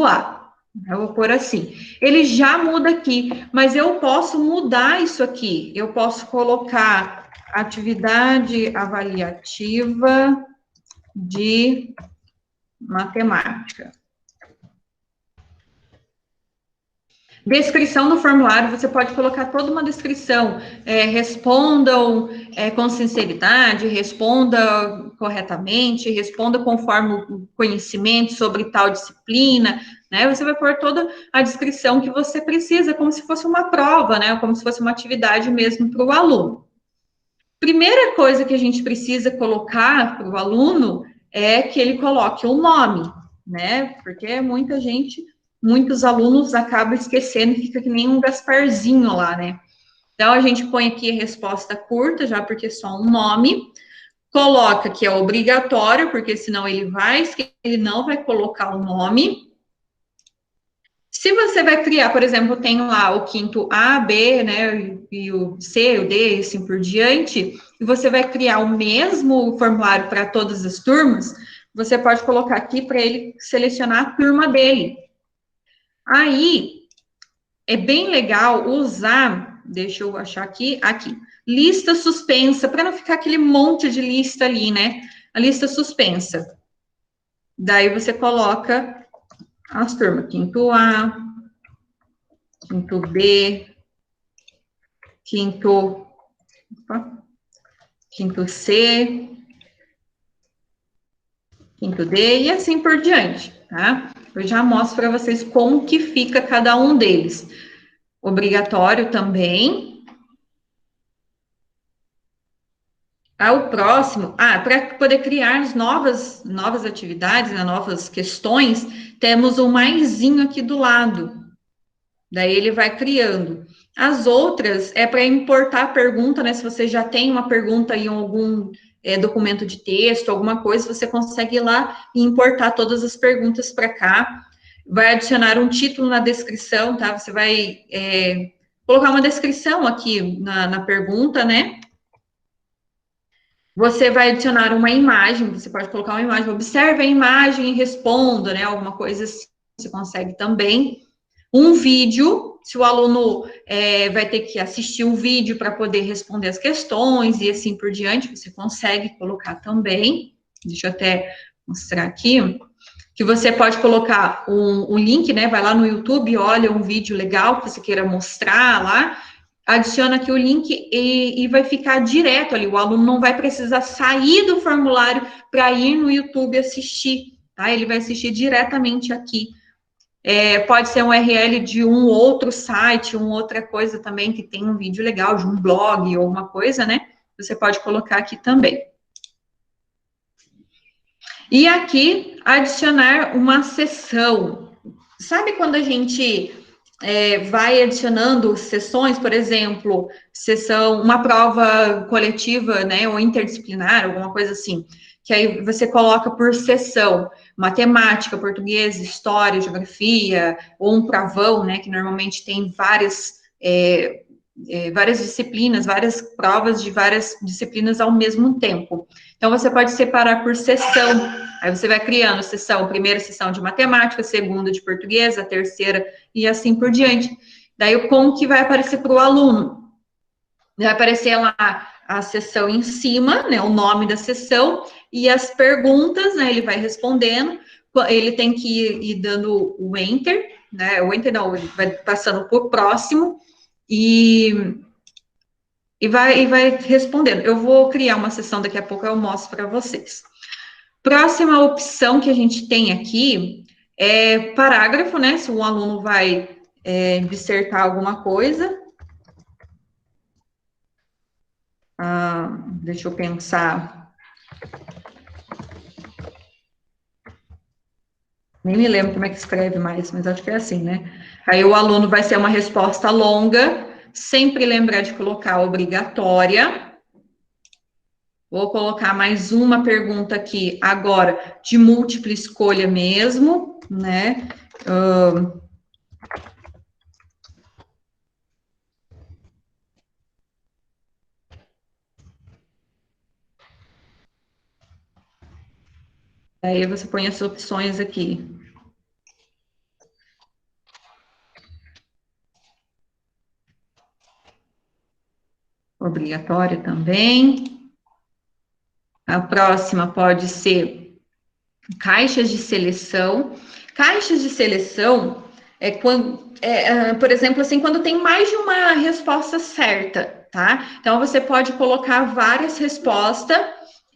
A. Eu vou pôr assim. Ele já muda aqui, mas eu posso mudar isso aqui. Eu posso colocar atividade avaliativa de matemática. Descrição do formulário, você pode colocar toda uma descrição. Respondam com sinceridade, responda corretamente, responda conforme o conhecimento sobre tal disciplina, né? Você vai pôr toda a descrição que você precisa, como se fosse uma prova, né? Como se fosse uma atividade mesmo para o aluno. Primeira coisa que a gente precisa colocar para o aluno é que ele coloque o nome, né? Porque muitos alunos acabam esquecendo e fica que nem um Gasparzinho lá, né? Então, a gente põe aqui a resposta curta, já porque é só um nome, coloca que é obrigatório, porque senão ele não vai colocar o nome. Se você vai criar, por exemplo, tem lá o quinto A, B, né, e o C, o D, e assim por diante, e você vai criar o mesmo formulário para todas as turmas, você pode colocar aqui para ele selecionar a turma dele. Aí, é bem legal usar, deixa eu achar aqui, lista suspensa, para não ficar aquele monte de lista ali, né? A lista suspensa. Daí você coloca as turmas, quinto A, quinto B, quinto C, quinto D e assim por diante, tá? Eu já mostro para vocês como que fica cada um deles. Obrigatório também. O próximo, para poder criar novas atividades, né, novas questões, temos um maisinho aqui do lado. Daí ele vai criando. As outras é para importar a pergunta, né? Se você já tem uma pergunta em algum documento de texto, alguma coisa, você consegue ir lá e importar todas as perguntas para cá. Vai adicionar um título na descrição, tá? Você vai colocar uma descrição aqui na pergunta, né? Você vai adicionar uma imagem, você pode colocar uma imagem, observe a imagem e responda, né? Alguma coisa assim, você consegue também. Um vídeo, se o aluno vai ter que assistir o vídeo para poder responder as questões e assim por diante, você consegue colocar também. Deixa eu até mostrar aqui. Que você pode colocar um link, né? Vai lá no YouTube, olha um vídeo legal que você queira mostrar lá, adiciona aqui o link e vai ficar direto ali. O aluno não vai precisar sair do formulário para ir no YouTube assistir, tá? Ele vai assistir diretamente aqui. Pode ser um URL de um outro site, uma outra coisa também que tem um vídeo legal, de um blog ou uma coisa, né? Você pode colocar aqui também. E aqui, adicionar uma sessão. Sabe quando a gente vai adicionando sessões, por exemplo, uma prova coletiva, né, ou interdisciplinar, alguma coisa assim, que aí você coloca por sessão, matemática, português, história, geografia, ou um provão, né, que normalmente tem várias disciplinas, várias provas de várias disciplinas ao mesmo tempo. Então, você pode separar por sessão. Aí você vai criando primeira sessão de matemática, segunda de português, a terceira e assim por diante. Daí, como que vai aparecer para o aluno? Vai aparecer lá a sessão em cima, né, o nome da sessão, e as perguntas, né, ele vai respondendo, ele tem que ir dando o enter, né, o enter não, ele vai passando por próximo, e vai respondendo. Eu vou criar uma sessão daqui a pouco, eu mostro para vocês. Próxima opção que a gente tem aqui é parágrafo, né? Se um aluno vai dissertar alguma coisa. Deixa eu pensar. Nem me lembro como é que escreve mais, mas acho que é assim, né? Aí o aluno vai ser uma resposta longa, sempre lembrar de colocar obrigatória. Vou colocar mais uma pergunta aqui agora, de múltipla escolha mesmo, né? Aí você põe as opções aqui. Obrigatória também. A próxima pode ser caixas de seleção. Caixas de seleção é quando, por exemplo, assim, quando tem mais de uma resposta certa, tá? Então, você pode colocar várias respostas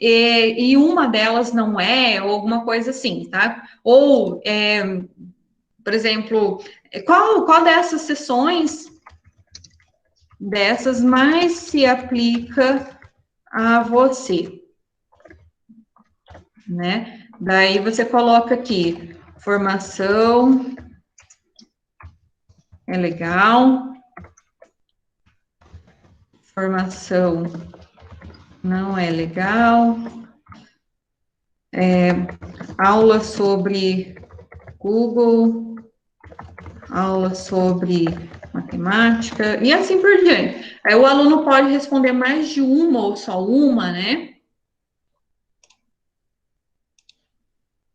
e uma delas não ou alguma coisa assim, tá? Ou, por exemplo, qual dessas sessões dessas mais se aplica a você, né? Daí você coloca aqui, formação é legal, formação não é legal, aula sobre Google, aula sobre matemática, e assim por diante. Aí o aluno pode responder mais de uma ou só uma, né?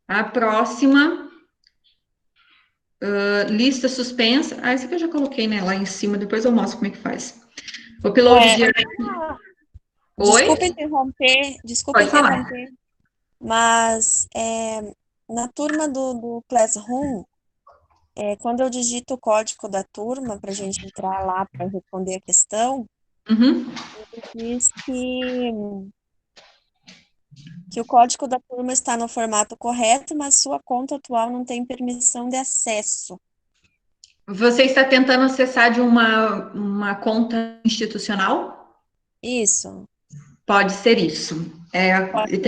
A próxima, lista suspensa. Essa aqui eu já coloquei, né, lá em cima, depois eu mostro como é que faz. Upload de... Desculpa Oi? interromper, Falar. mas na turma do Classroom, quando eu digito o código da turma para a gente entrar lá para responder a questão, Uhum. diz que o código da turma está no formato correto, mas sua conta atual não tem permissão de acesso. Você está tentando acessar de uma conta institucional? Isso. Pode ser isso. Pode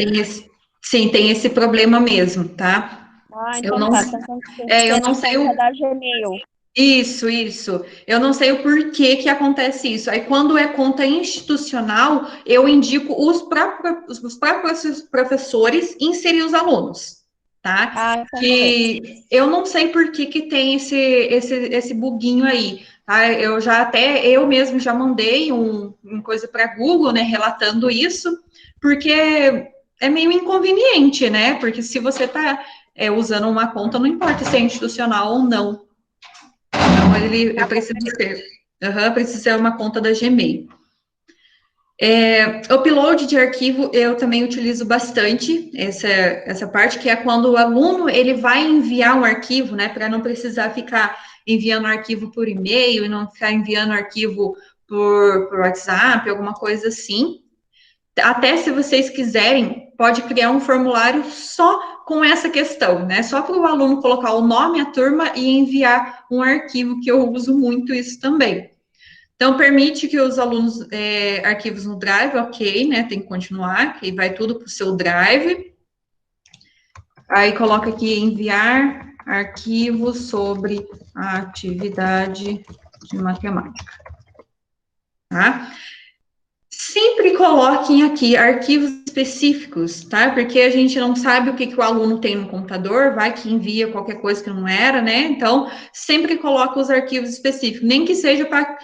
Tem esse problema mesmo, tá? Eu então não, tá. Então, tem que eu ser não na sei conta da Gmail. Isso. Eu não sei o porquê que acontece isso. Aí, quando é conta institucional, eu indico os próprios professores inserir os alunos, tá? Então beleza. Que eu não sei por que tem esse buguinho aí, tá? Eu mesmo já mandei uma coisa para Google, né, relatando isso, porque é meio inconveniente, né? Porque se você está usando uma conta, não importa se é institucional ou não. Então, ele precisa ser uma conta da Gmail. Upload de arquivo, eu também utilizo bastante essa parte, que é quando o aluno ele vai enviar um arquivo, né, para não precisar ficar enviando arquivo por e-mail e não ficar enviando arquivo por WhatsApp, alguma coisa assim. Até se vocês quiserem, pode criar um formulário só com essa questão, né? Só para o aluno colocar o nome, a turma e enviar um arquivo, que eu uso muito isso também. Então, permite que os alunos arquivos no Drive, ok, né? Tem que continuar, que vai tudo para o seu Drive. Aí coloca aqui enviar arquivos sobre a atividade de matemática. Tá? Sempre coloquem aqui arquivos específicos, tá? Porque a gente não sabe o que o aluno tem no computador, vai que envia qualquer coisa que não era, né? Então, sempre coloca os arquivos específicos, nem que seja para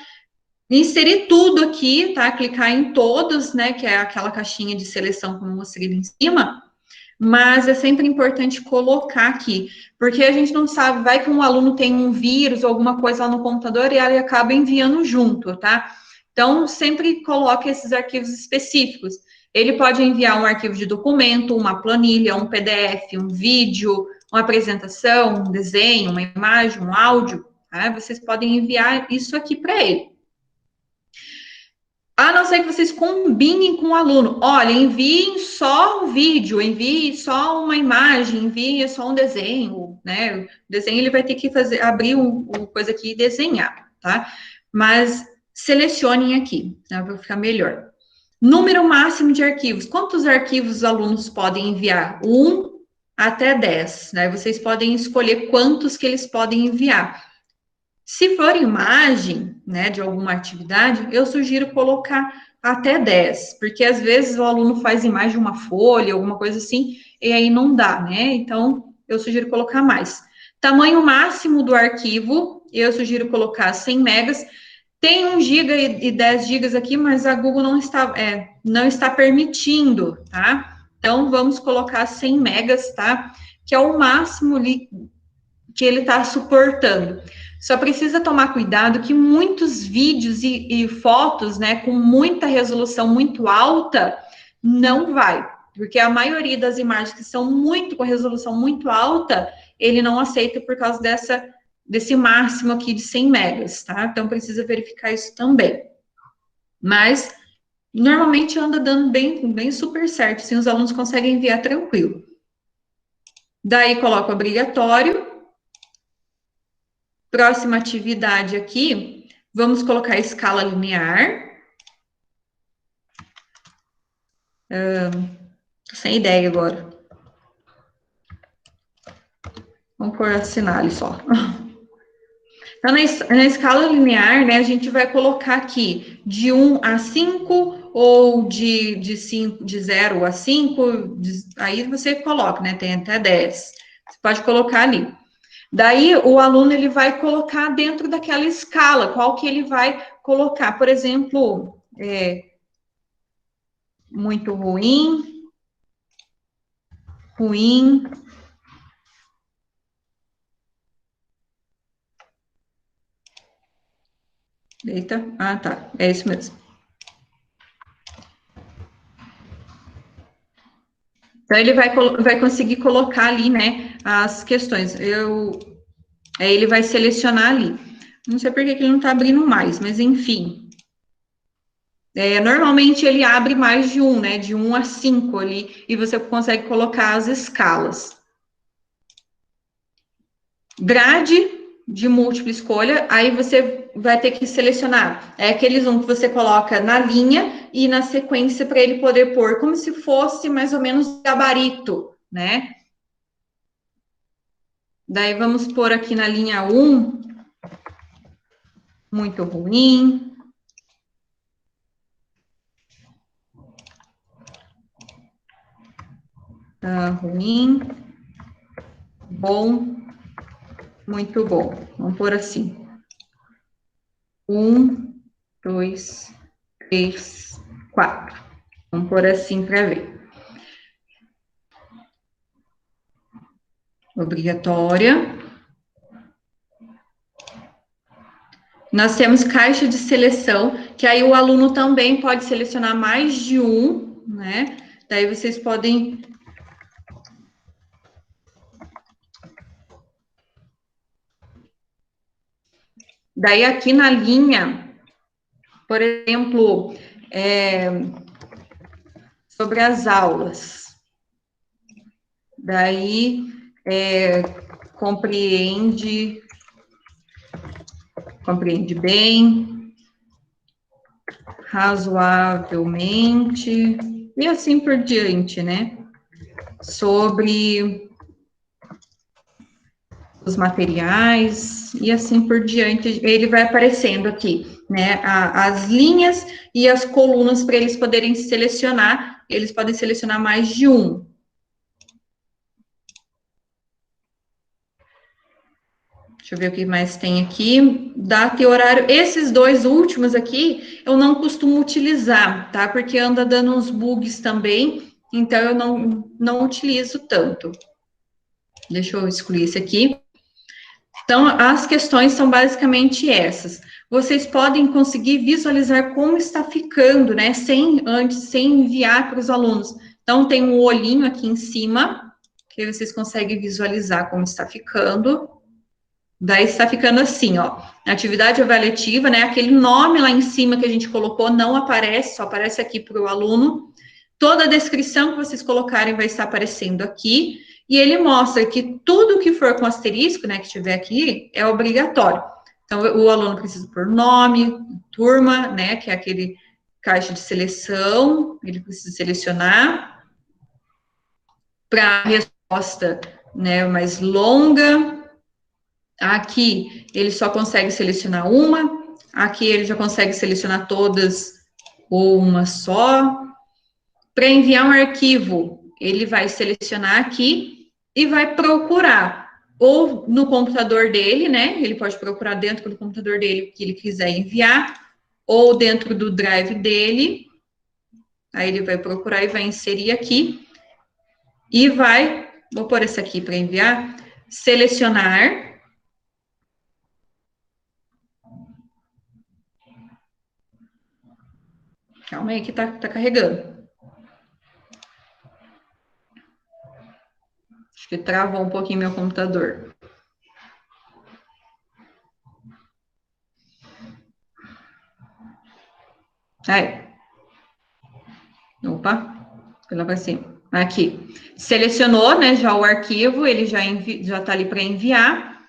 inserir tudo aqui, tá? Clicar em todos, né? Que é aquela caixinha de seleção, como eu mostrei em cima. Mas é sempre importante colocar aqui, porque a gente não sabe, vai que um aluno tem um vírus ou alguma coisa lá no computador e ele acaba enviando junto, tá? Então, sempre coloque esses arquivos específicos. Ele pode enviar um arquivo de documento, uma planilha, um PDF, um vídeo, uma apresentação, um desenho, uma imagem, um áudio, tá? Vocês podem enviar isso aqui para ele. A não ser que vocês combinem com o aluno. Olha, enviem só um vídeo, envie só uma imagem, envie só um desenho, né? O desenho ele vai ter que abrir uma coisa aqui e desenhar, tá? Mas selecionem aqui, tá? Para ficar melhor. Número máximo de arquivos. Quantos arquivos os alunos podem enviar? 1 até 10, né? Vocês podem escolher quantos que eles podem enviar. Se for imagem, né, de alguma atividade, eu sugiro colocar até 10, porque às vezes o aluno faz imagem de uma folha, alguma coisa assim, e aí não dá, né? Então, eu sugiro colocar mais. Tamanho máximo do arquivo, eu sugiro colocar 100 megas. Tem 1 giga e 10 gigas aqui, mas a Google não está permitindo, tá? Então, vamos colocar 100 megas, tá? Que é o máximo ali que ele está suportando. Só precisa tomar cuidado que muitos vídeos e fotos, né, com muita resolução muito alta, não vai. Porque a maioria das imagens que são com resolução muito alta, ele não aceita por causa desse máximo aqui de 100 megas, tá? Então, precisa verificar isso também. Mas, normalmente anda dando bem super certo, assim, os alunos conseguem enviar tranquilo. Daí, coloca obrigatório. Próxima atividade aqui, vamos colocar a escala linear. Tô sem ideia agora. Vamos pôr assinale só. Então, na escala linear, né, a gente vai colocar aqui de 1 a 5 ou de 0 a 5, aí você coloca, né, tem até 10. Você pode colocar ali. Daí, o aluno, ele vai colocar dentro daquela escala, qual que ele vai colocar. Por exemplo, muito ruim, eita, tá, é isso mesmo. Então, ele vai conseguir colocar ali, né, as questões. Aí ele vai selecionar ali. Não sei por que ele não está abrindo mais, mas enfim. Normalmente ele abre mais de 1, né, de 1 a 5 ali, e você consegue colocar as escalas. Grade de múltipla escolha, aí você vai ter que selecionar aqueles que você coloca na linha e na sequência para ele poder pôr, como se fosse mais ou menos gabarito, né? Daí vamos pôr aqui na linha 1, muito ruim. Ruim, bom, muito bom. Vamos pôr assim. 1, 2, 3, 4. Vamos pôr assim para ver. Obrigatória. Nós temos caixa de seleção, que aí o aluno também pode selecionar mais de um, né? Daí vocês podem... Daí aqui na linha, por exemplo, sobre as aulas. Daí, compreende bem, razoavelmente, e assim por diante, né? Sobre os materiais, e assim por diante, ele vai aparecendo aqui, né? As linhas e as colunas para eles poderem selecionar, eles podem selecionar mais de um. Deixa eu ver o que mais tem aqui. Data e horário. Esses dois últimos aqui, eu não costumo utilizar, tá? Porque anda dando uns bugs também, então eu não utilizo tanto. Deixa eu excluir esse aqui. Então, as questões são basicamente essas. Vocês podem conseguir visualizar como está ficando, né? Sem enviar para os alunos. Então, tem um olhinho aqui em cima, que vocês conseguem visualizar como está ficando. Daí está ficando assim, ó, atividade avaliativa, né, aquele nome lá em cima que a gente colocou não aparece, só aparece aqui para o aluno. Toda a descrição que vocês colocarem vai estar aparecendo aqui, e ele mostra que tudo que for com asterisco, né, que tiver aqui, é obrigatório. Então, o aluno precisa pôr nome, turma, né, que é aquele caixa de seleção, ele precisa selecionar. Para a resposta, né, mais longa, aqui, ele só consegue selecionar uma. Aqui, ele já consegue selecionar todas ou uma só. Para enviar um arquivo, ele vai selecionar aqui e vai procurar. Ou no computador dele, né? Ele pode procurar dentro do computador dele o que ele quiser enviar. Ou dentro do drive dele. Aí, ele vai procurar e vai inserir aqui. E vai, vou pôr esse aqui para enviar, selecionar. Calma aí que tá carregando. Acho que travou um pouquinho meu computador. Aí. Opa, foi lá para cima. Aqui. Selecionou, né, já o arquivo, ele já tá ali para enviar.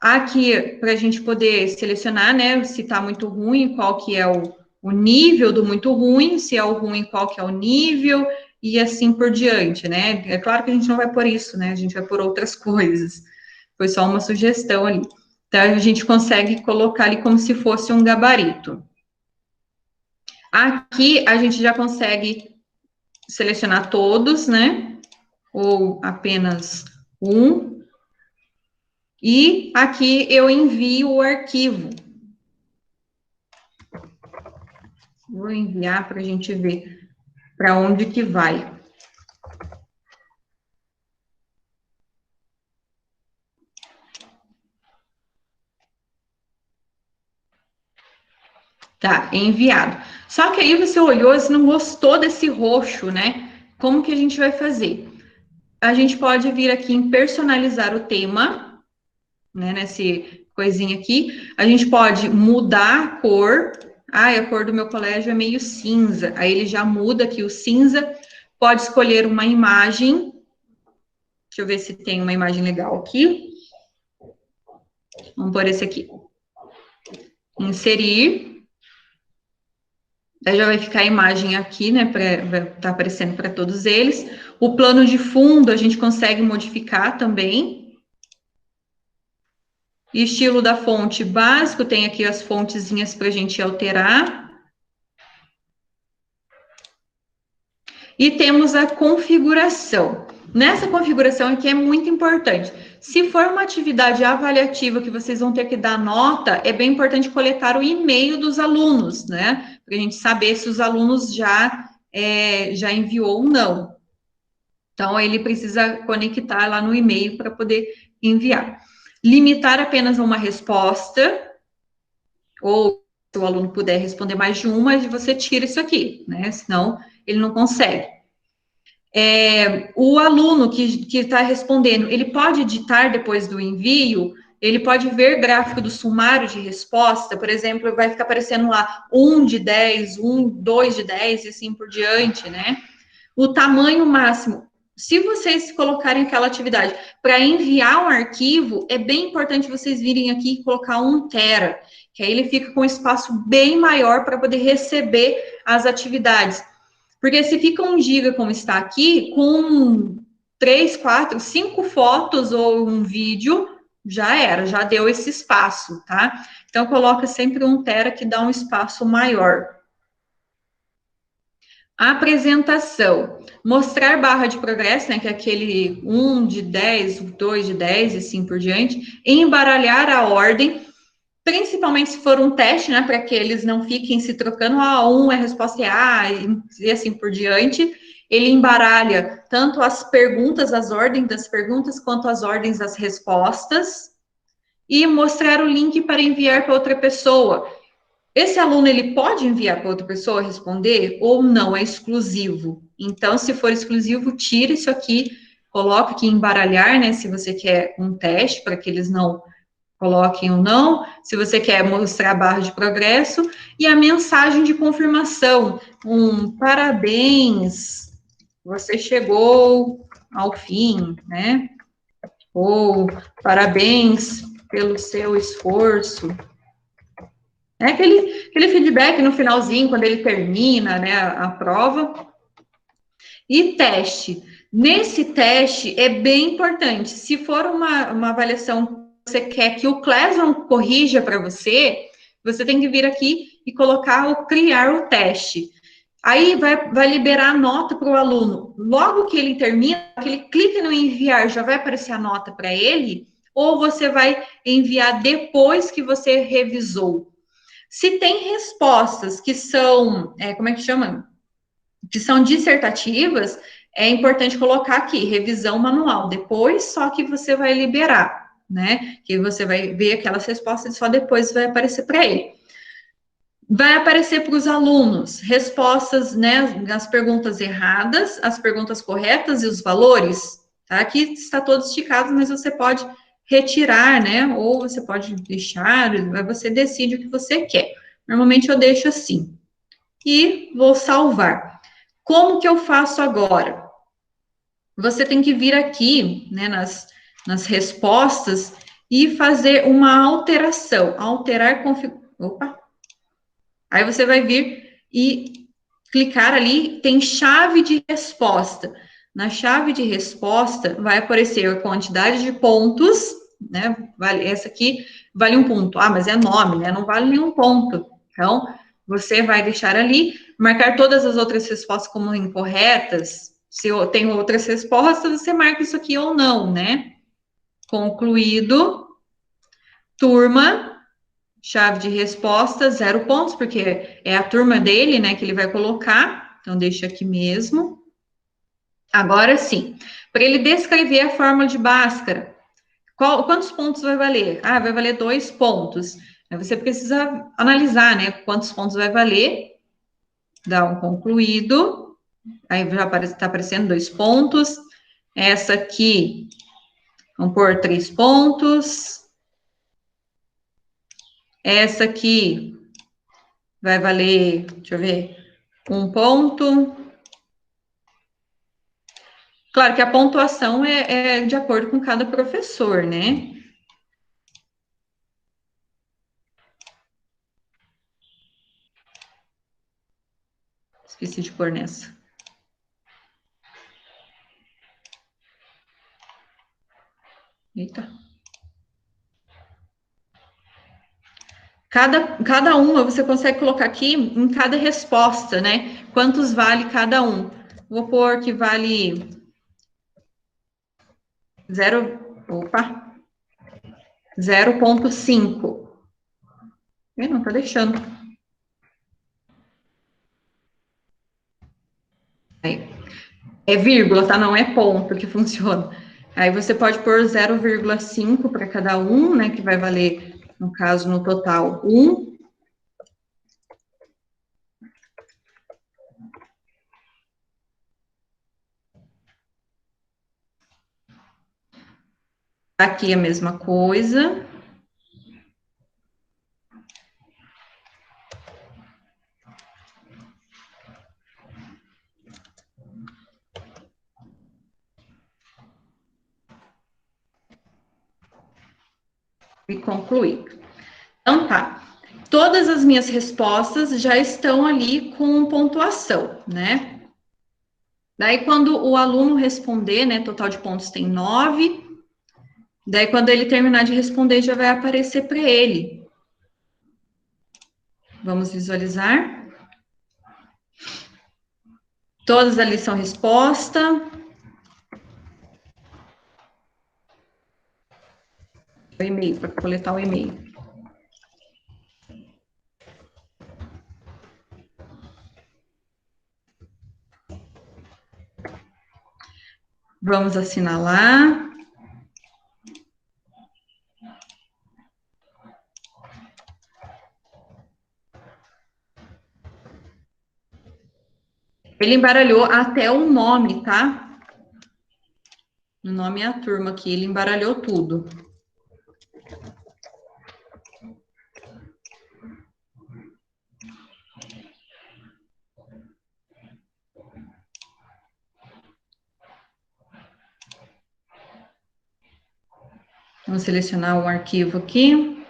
Aqui, para a gente poder selecionar, né, se tá muito ruim, qual que é o nível do muito ruim, se é o ruim, qual que é o nível, e assim por diante, né? É claro que a gente não vai por isso, né? A gente vai por outras coisas. Foi só uma sugestão ali. Então, a gente consegue colocar ali como se fosse um gabarito. Aqui, a gente já consegue selecionar todos, né? Ou apenas um. E aqui eu envio o arquivo. Vou enviar para a gente ver para onde que vai. Tá, enviado. Só que aí você olhou e não gostou desse roxo, né? Como que a gente vai fazer? A gente pode vir aqui em personalizar o tema, né? Nesse coisinha aqui. A gente pode mudar a cor. Ah, a cor do meu colégio é meio cinza. Aí ele já muda aqui o cinza. Pode escolher uma imagem. Deixa eu ver se tem uma imagem legal aqui. Vamos pôr esse aqui. Inserir. Daí já vai ficar a imagem aqui, né? Vai estar aparecendo para todos eles. O plano de fundo a gente consegue modificar também. Estilo da fonte básico, tem aqui as fontezinhas para a gente alterar. E temos a configuração. Nessa configuração aqui é muito importante. Se for uma atividade avaliativa que vocês vão ter que dar nota, é bem importante coletar o e-mail dos alunos, né? Para a gente saber se os alunos já enviou ou não. Então, ele precisa conectar lá no e-mail para poder enviar. Limitar apenas uma resposta, ou se o aluno puder responder mais de uma, você tira isso aqui, né? Senão, ele não consegue. O aluno que está respondendo, ele pode editar depois do envio, ele pode ver gráfico do sumário de resposta, por exemplo, vai ficar aparecendo lá 1 de 10, 2 de 10 e assim por diante, né? O tamanho máximo. Se vocês colocarem aquela atividade para enviar um arquivo, é bem importante vocês virem aqui e colocar 1 tera, que aí ele fica com um espaço bem maior para poder receber as atividades. Porque se fica 1 giga como está aqui, com 3, 4, 5 fotos ou um vídeo, já era, já deu esse espaço, tá? Então, coloca sempre 1 tera que dá um espaço maior. Apresentação. Mostrar barra de progresso, né, que é aquele 1 de 10, 2 de 10 e assim por diante. Embaralhar a ordem, principalmente se for um teste, né, para que eles não fiquem se trocando, 1 é a resposta é A e assim por diante. Ele embaralha tanto as perguntas, as ordens das perguntas, quanto as ordens das respostas. E mostrar o link para enviar para outra pessoa. Esse aluno, ele pode enviar para outra pessoa responder ou não, é exclusivo. Então, se for exclusivo, tira isso aqui, coloca aqui em embaralhar, né, se você quer um teste, para que eles não coloquem ou não, se você quer mostrar a barra de progresso, e a mensagem de confirmação, parabéns, você chegou ao fim, né, ou parabéns pelo seu esforço. É aquele feedback no finalzinho, quando ele termina, né, a prova. E teste. Nesse teste, é bem importante. Se for uma avaliação que você quer que o Classroom corrija para você, você tem que vir aqui e colocar o criar o teste. Aí vai liberar a nota para o aluno. Logo que ele termina, que ele clica no enviar, já vai aparecer a nota para ele, ou você vai enviar depois que você revisou. Se tem respostas que são, como é que chama? Que são dissertativas, é importante colocar aqui, revisão manual. Depois, só que você vai liberar, né? Que você vai ver aquelas respostas e só depois vai aparecer para ele. Vai aparecer para os alunos respostas, né? As perguntas erradas, as perguntas corretas e os valores. Tá? Aqui está todo esticado, mas você pode retirar, né? Ou você pode deixar, você decide o que você quer. Normalmente eu deixo assim. E vou salvar. Como que eu faço agora? Você tem que vir aqui, né, nas respostas e fazer uma alteração. Alterar configuração. Opa! Aí você vai vir e clicar ali, tem chave de resposta. Na chave de resposta, vai aparecer a quantidade de pontos, né? Essa aqui vale 1 ponto. Ah, mas é nome, né? Não vale nenhum ponto. Então, você vai deixar ali, marcar todas as outras respostas como incorretas. Se eu tenho outras respostas, você marca isso aqui ou não, né? Concluído. Turma, chave de resposta, 0 pontos, porque é a turma dele, né, que ele vai colocar. Então, deixa aqui mesmo. Agora sim, para ele descrever a fórmula de Bhaskara, quantos pontos vai valer? Ah, vai valer 2 pontos. Aí você precisa analisar, né, quantos pontos vai valer. Dá um concluído. Aí já está aparecendo 2 pontos. Essa aqui, vamos pôr 3 pontos. Essa aqui vai valer, deixa eu ver, 1 ponto. Claro que a pontuação é de acordo com cada professor, né? Esqueci de pôr nessa. Eita. Cada uma você consegue colocar aqui em cada resposta, né? Quantos vale cada um. Vou pôr que vale 0. Opa. 0,5. Não tá deixando. Aí. É vírgula, tá? Não é ponto que funciona. Aí você pode pôr 0,5 para cada um, né? Que vai valer, no caso, no total, 1. Aqui a mesma coisa. E concluir. Então, tá. Todas as minhas respostas já estão ali com pontuação, né? Daí, quando o aluno responder, né, total de pontos tem 9. Daí, quando ele terminar de responder, já vai aparecer para ele. Vamos visualizar. Todas ali são resposta. O e-mail, para coletar o e-mail. Vamos assinalar. Ele embaralhou até o nome, tá? O nome é a turma aqui, ele embaralhou tudo. Vamos selecionar o arquivo aqui.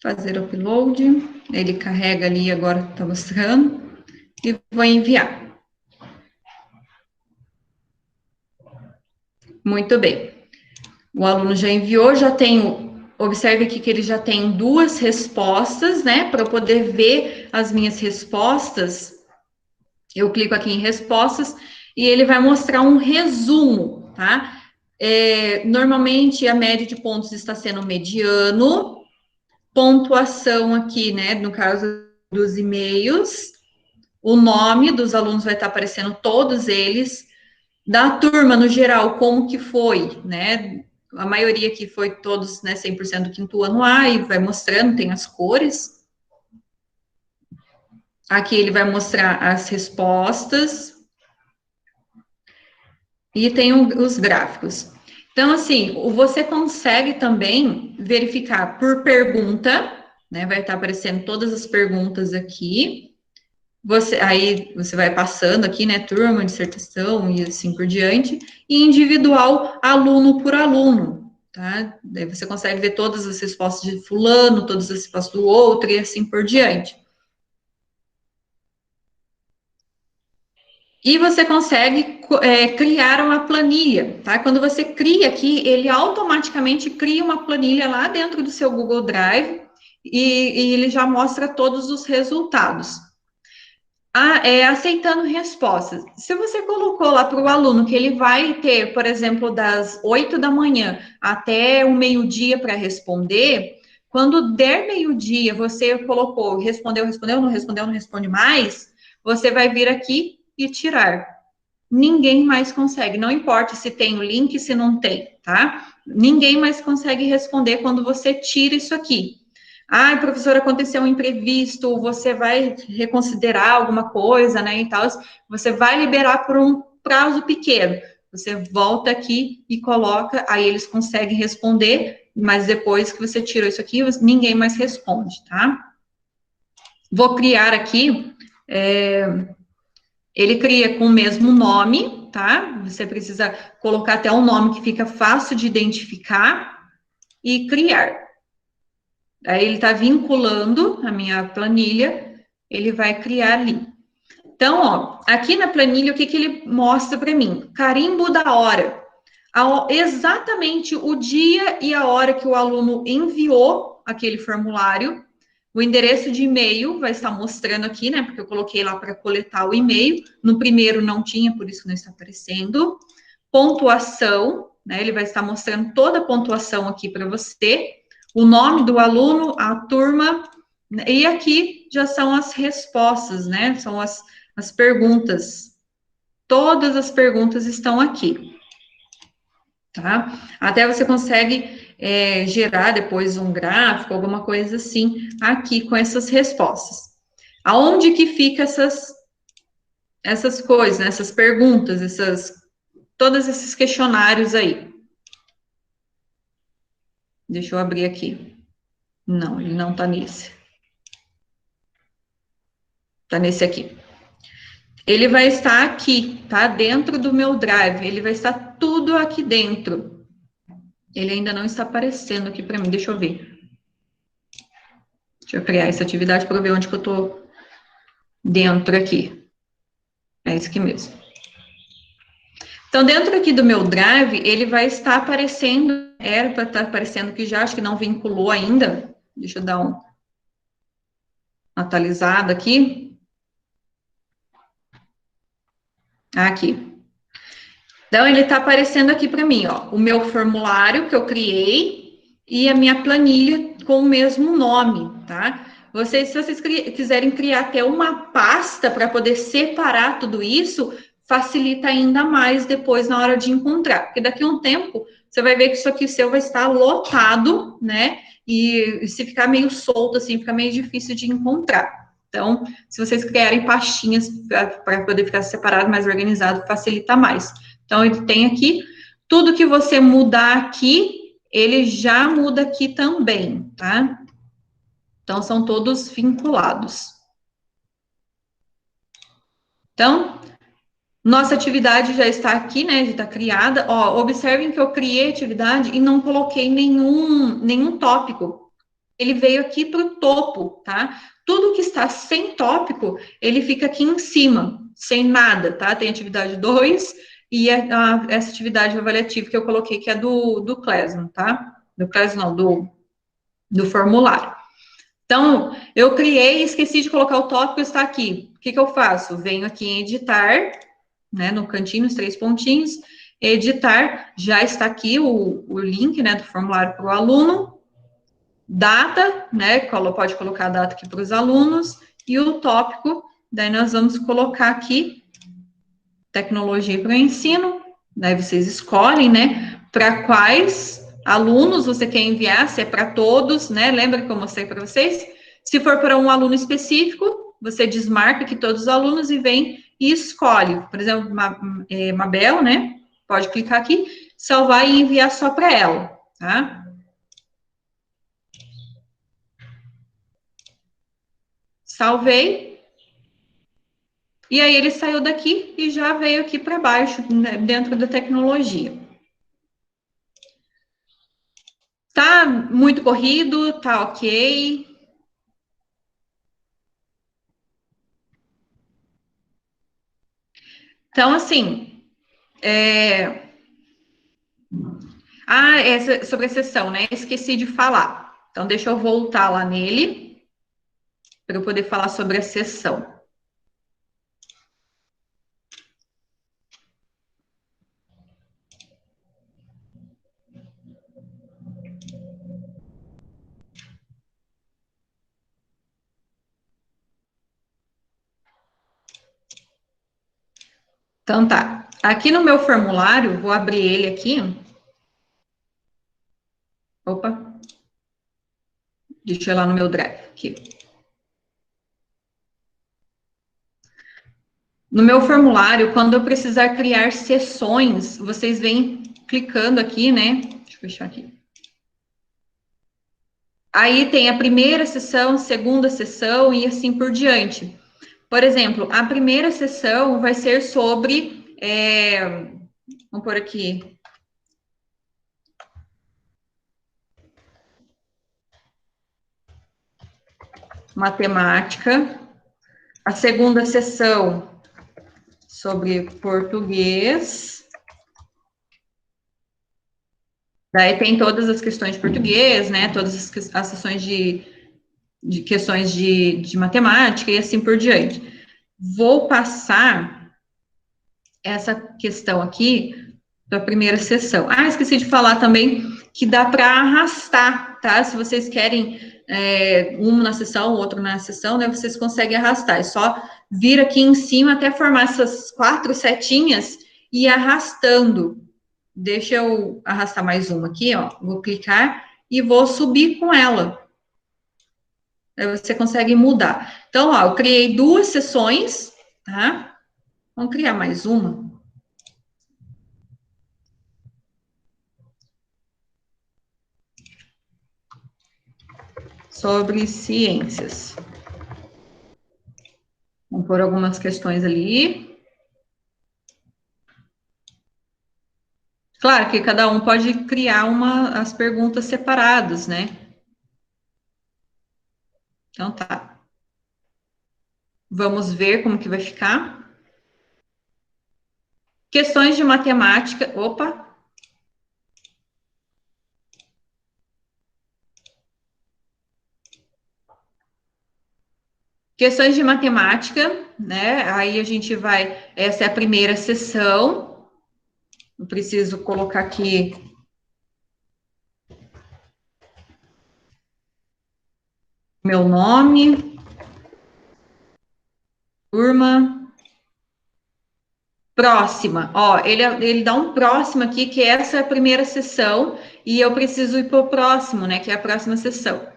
Fazer upload. Ele carrega ali, agora está mostrando. E vou enviar. Muito bem. O aluno já enviou, já tenho... Observe aqui que ele já tem 2 respostas, né? Para eu poder ver as minhas respostas, eu clico aqui em respostas e ele vai mostrar um resumo, tá? Normalmente, a média de pontos está sendo mediano, pontuação aqui, né? No caso dos e-mails, o nome dos alunos vai estar aparecendo todos eles, da turma, no geral, como que foi, né? A maioria aqui foi todos, né, 100% do quinto ano A, e vai mostrando, tem as cores. Aqui ele vai mostrar as respostas. E tem os gráficos. Então, assim, você consegue também verificar por pergunta, né? Vai estar aparecendo todas as perguntas aqui. Aí você vai passando aqui, né? Turma, dissertação e assim por diante. E individual, aluno por aluno, tá? Daí você consegue ver todas as respostas de fulano, todas as respostas do outro e assim por diante. E você consegue criar uma planilha, tá? Quando você cria aqui, ele automaticamente cria uma planilha lá dentro do seu Google Drive e ele já mostra todos os resultados. Aceitando respostas. Se você colocou lá para o aluno que ele vai ter, por exemplo, das 8 da manhã até o meio-dia para responder, quando der meio-dia, você colocou, respondeu, não responde mais, você vai vir aqui e tirar. Ninguém mais consegue, não importa se tem o link, se não tem, tá? Ninguém mais consegue responder quando você tira isso aqui. Professor, aconteceu um imprevisto, você vai reconsiderar alguma coisa, né, e tal, você vai liberar por um prazo pequeno. Você volta aqui e coloca, aí eles conseguem responder, mas depois que você tirou isso aqui, ninguém mais responde, tá? Vou criar aqui... Ele cria com o mesmo nome, tá? Você precisa colocar até um nome que fica fácil de identificar e criar. Aí ele está vinculando a minha planilha, ele vai criar ali. Então, ó, aqui na planilha, o que ele mostra para mim? Carimbo da hora. exatamente o dia e a hora que o aluno enviou aquele formulário. O endereço de e-mail vai estar mostrando aqui, né? Porque eu coloquei lá para coletar o e-mail. No primeiro não tinha, por isso que não está aparecendo. Pontuação, né? Ele vai estar mostrando toda a pontuação aqui para você. O nome do aluno, a turma. E aqui já são as respostas, né? São as perguntas. Todas as perguntas estão aqui. Tá? Até você consegue gerar depois um gráfico, alguma coisa assim, aqui com essas respostas. Aonde que fica essas coisas, né? Essas perguntas, todos esses questionários aí? Deixa eu abrir aqui. Não, ele não tá nesse. Tá nesse aqui. Ele vai estar aqui, tá? Dentro do meu Drive. Ele vai estar tudo aqui dentro. Ele ainda não está aparecendo aqui para mim. Deixa eu ver. Deixa eu criar essa atividade para ver onde que eu tô dentro aqui. É isso aqui mesmo. Então, dentro aqui do meu Drive, ele vai estar aparecendo. Era para estar aparecendo aqui já, acho que não vinculou ainda. Deixa eu dar uma atualizada aqui. Aqui. Então, ele está aparecendo aqui para mim, ó. O meu formulário que eu criei e a minha planilha com o mesmo nome, tá? Se vocês quiserem criar até uma pasta para poder separar tudo isso, facilita ainda mais depois na hora de encontrar. Porque daqui a um tempo, você vai ver que isso aqui seu vai estar lotado, né? E se ficar meio solto, assim, fica meio difícil de encontrar. Então, se vocês criarem pastinhas para poder ficar separado, mais organizado, facilita mais. Então, ele tem aqui, tudo que você mudar aqui, ele já muda aqui também, tá? Então, são todos vinculados. Então, nossa atividade já está aqui, né? Já está criada. Ó, observem que eu criei a atividade e não coloquei nenhum tópico. Ele veio aqui para o topo, tá? Tudo que está sem tópico, ele fica aqui em cima, sem nada, tá? Tem atividade 2 e essa atividade avaliativa que eu coloquei, que é do Classroom, tá? Do Classroom, não, do formulário. Então, eu criei e esqueci de colocar o tópico, está aqui. O que eu faço? Venho aqui em editar, né, no cantinho, os 3 pontinhos, editar, já está aqui o link, né, do formulário para o aluno, data, né, pode colocar a data aqui para os alunos, e o tópico, daí nós vamos colocar aqui, tecnologia para o ensino, daí vocês escolhem, né, para quais alunos você quer enviar, se é para todos, né, lembra que eu mostrei para vocês? Se for para um aluno específico, você desmarca aqui todos os alunos e vem e escolhe, por exemplo, Mabel, né, pode clicar aqui, salvar e enviar só para ela, tá? Salvei. E aí ele saiu daqui e já veio aqui para baixo, né, dentro da tecnologia. Tá muito corrido, tá ok. Então, assim, sobre a sessão, né? Esqueci de falar. Então, deixa eu voltar lá nele, para eu poder falar sobre a sessão. Então, tá. Aqui no meu formulário, vou abrir ele aqui. Opa. Deixa eu ir lá no meu Drive, aqui. No meu formulário, quando eu precisar criar sessões, vocês vêm clicando aqui, né? Deixa eu fechar aqui. Aí tem a primeira sessão, segunda sessão e assim por diante. Por exemplo, a primeira sessão vai ser sobre, vamos por aqui, matemática. A segunda sessão sobre português. Daí tem todas as questões de português, né? Todas as sessões de questões de matemática e assim por diante. Vou passar essa questão aqui para a primeira sessão. Ah, esqueci de falar também que dá para arrastar, tá? Se vocês querem um na sessão, outro na sessão, né? Vocês conseguem arrastar. É só vir aqui em cima até formar essas 4 setinhas e ir arrastando. Deixa eu arrastar mais uma aqui, ó. Vou clicar e vou subir com ela. Aí você consegue mudar. Então, ó, eu criei 2 sessões, tá? Vamos criar mais uma. Sobre ciências. Vamos pôr algumas questões ali. Claro que cada um pode criar as perguntas separadas, né? Então tá. Vamos ver como que vai ficar. Questões de matemática. Opa! Questões de matemática, né? Aí a gente vai. Essa é a primeira sessão. Eu preciso colocar aqui. Meu nome. Turma. Próxima. Ó, ele dá um próximo aqui, que essa é a primeira sessão, e eu preciso ir para o próximo, né? Que é a próxima sessão.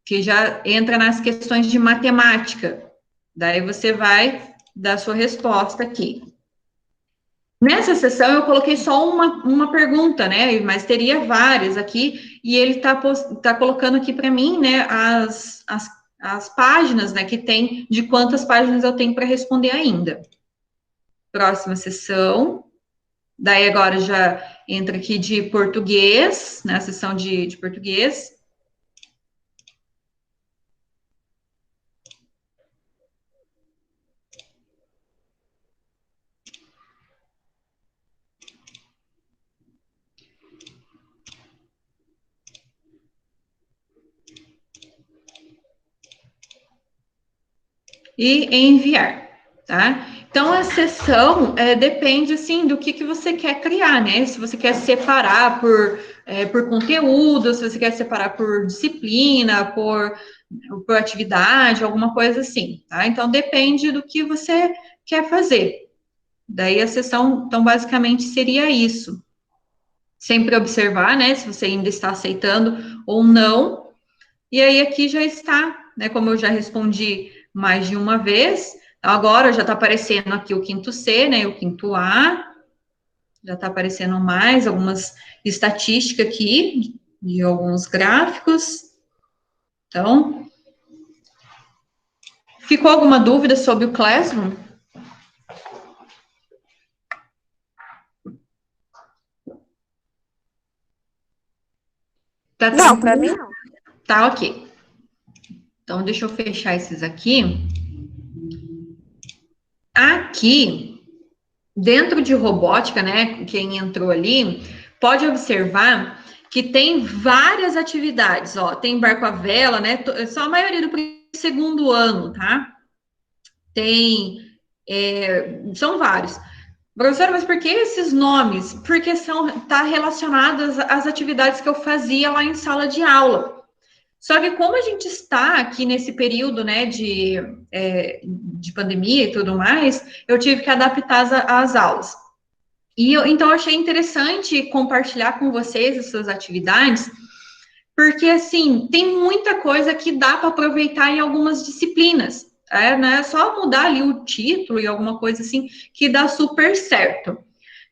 Que já entra nas questões de matemática. Daí você vai dar sua resposta aqui. Nessa sessão eu coloquei só uma pergunta, né? Mas teria várias aqui, e ele tá colocando aqui para mim, né, as páginas, né, que tem, de quantas páginas eu tenho para responder ainda. Próxima sessão. Daí agora já entra aqui de português, né, a sessão de português. E enviar, tá? Então, a sessão depende, assim, do que você quer criar, né? Se você quer separar por conteúdo, se você quer separar por disciplina, por atividade, alguma coisa assim, tá? Então, depende do que você quer fazer. Daí, a sessão, então, basicamente, seria isso. Sempre observar, né? Se você ainda está aceitando ou não. E aí, aqui já está, né? Como eu já respondi mais de uma vez, agora já está aparecendo aqui o quinto C, né? O quinto A. Já está aparecendo mais algumas estatísticas aqui, de alguns gráficos. Então, ficou alguma dúvida sobre o Classroom? Tá Não, para mim não. Tá ok. Então, deixa eu fechar esses aqui. Aqui, dentro de robótica, né, quem entrou ali, pode observar que tem várias atividades, ó, tem barco à vela, né, só a maioria do segundo ano, tá? São vários. Professora, mas por que esses nomes? Porque tá relacionados às atividades que eu fazia lá em sala de aula. Só que como a gente está aqui nesse período, né, de pandemia e tudo mais, eu tive que adaptar as aulas. Então, eu achei interessante compartilhar com vocês essas atividades, porque, assim, tem muita coisa que dá para aproveitar em algumas disciplinas. Né? É só mudar ali o título e alguma coisa assim, que dá super certo.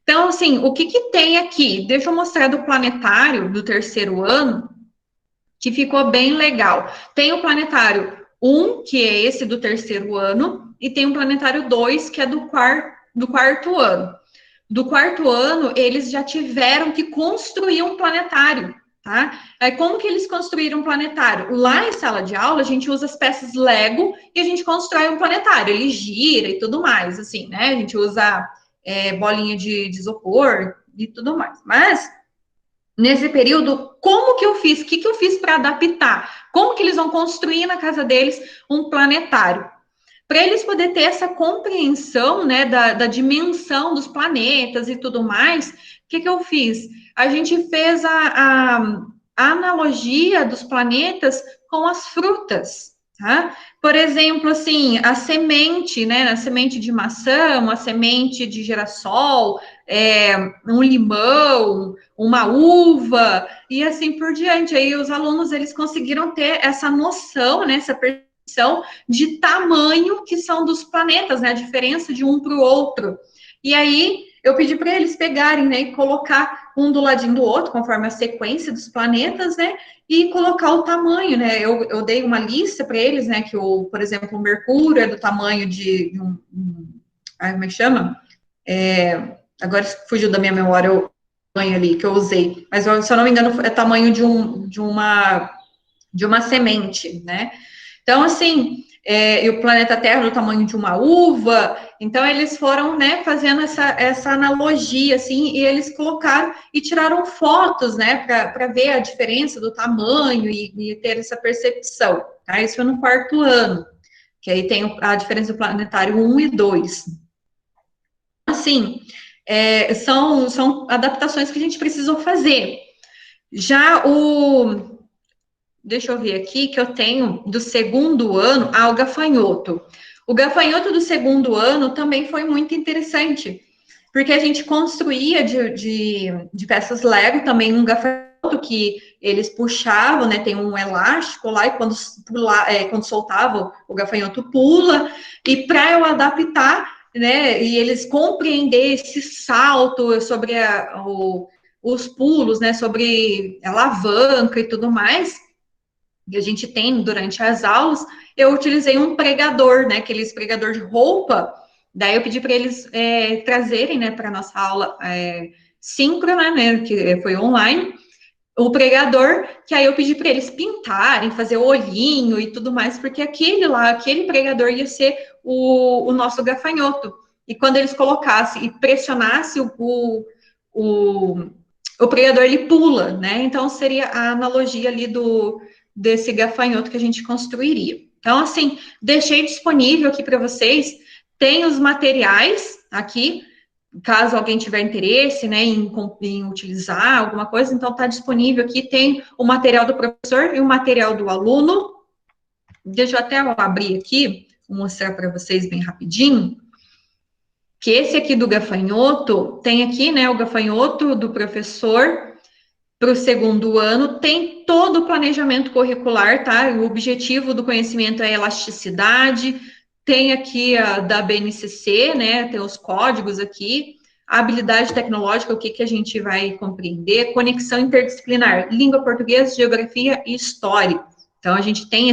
Então, assim, o que tem aqui? Deixa eu mostrar do planetário do terceiro ano, que ficou bem legal. Tem o planetário 1, que é esse do terceiro ano, e tem o planetário 2, que é do quarto ano. Do quarto ano, eles já tiveram que construir um planetário, tá? Aí, como que eles construíram um planetário? Lá em sala de aula, a gente usa as peças Lego e a gente constrói um planetário. Ele gira e tudo mais, assim, né? A gente usa bolinha de isopor e tudo mais. Mas nesse período, como que eu fiz, o que eu fiz para adaptar, como que eles vão construir na casa deles um planetário. Para eles poderem ter essa compreensão, né, da dimensão dos planetas e tudo mais, o que eu fiz? A gente fez a analogia dos planetas com as frutas, tá? Por exemplo, assim, a semente, né, a semente de maçã, uma semente de girassol, um limão, uma uva, e assim por diante. Aí os alunos, eles conseguiram ter essa noção, né, essa percepção de tamanho que são dos planetas, né, a diferença de um para o outro. E aí, eu pedi para eles pegarem, né, e colocar um do ladinho do outro, conforme a sequência dos planetas, né, e colocar o tamanho, né, eu dei uma lista para eles, né, que, por exemplo, o Mercúrio é do tamanho de como é que chama? Agora fugiu da minha memória o tamanho ali que eu usei, mas, se eu não me engano, é tamanho de uma semente, né, então, assim, e o planeta Terra do tamanho de uma uva, então eles foram, né, fazendo essa analogia, assim, e eles colocaram e tiraram fotos, né, para ver a diferença do tamanho e ter essa percepção, tá? Isso foi no 4º ano, que aí tem a diferença do planetário 1 e 2. Assim, são adaptações que a gente precisou fazer. Já deixa eu ver aqui, que eu tenho do 2º ano o gafanhoto. O gafanhoto do 2º ano também foi muito interessante, porque a gente construía de peças Lego também um gafanhoto que eles puxavam, né, tem um elástico lá, e quando soltava, o gafanhoto pula, e para eu adaptar, né, e eles compreender esse salto sobre os pulos, né, sobre a alavanca e tudo mais, que a gente tem durante as aulas, eu utilizei um pregador, né, aqueles pregador de roupa, daí eu pedi para eles trazerem, né, para a nossa aula síncrona, né, que foi online, o pregador, que aí eu pedi para eles pintarem, fazer olhinho e tudo mais, porque aquele pregador ia ser o nosso gafanhoto, e quando eles colocassem e pressionassem o pregador, ele pula, né, então seria a analogia ali desse gafanhoto que a gente construiria. Então, assim, deixei disponível aqui para vocês, tem os materiais aqui, caso alguém tiver interesse, né, em utilizar alguma coisa, então está disponível aqui, tem o material do professor e o material do aluno. Deixa eu até abrir aqui, vou mostrar para vocês bem rapidinho, que esse aqui do gafanhoto, tem aqui, né, o gafanhoto do professor, para o 2º ano, tem todo o planejamento curricular, tá? O objetivo do conhecimento é elasticidade, tem aqui a da BNCC, né? Tem os códigos aqui, a habilidade tecnológica, o que a gente vai compreender, conexão interdisciplinar, língua portuguesa, geografia e história. Então, a gente tem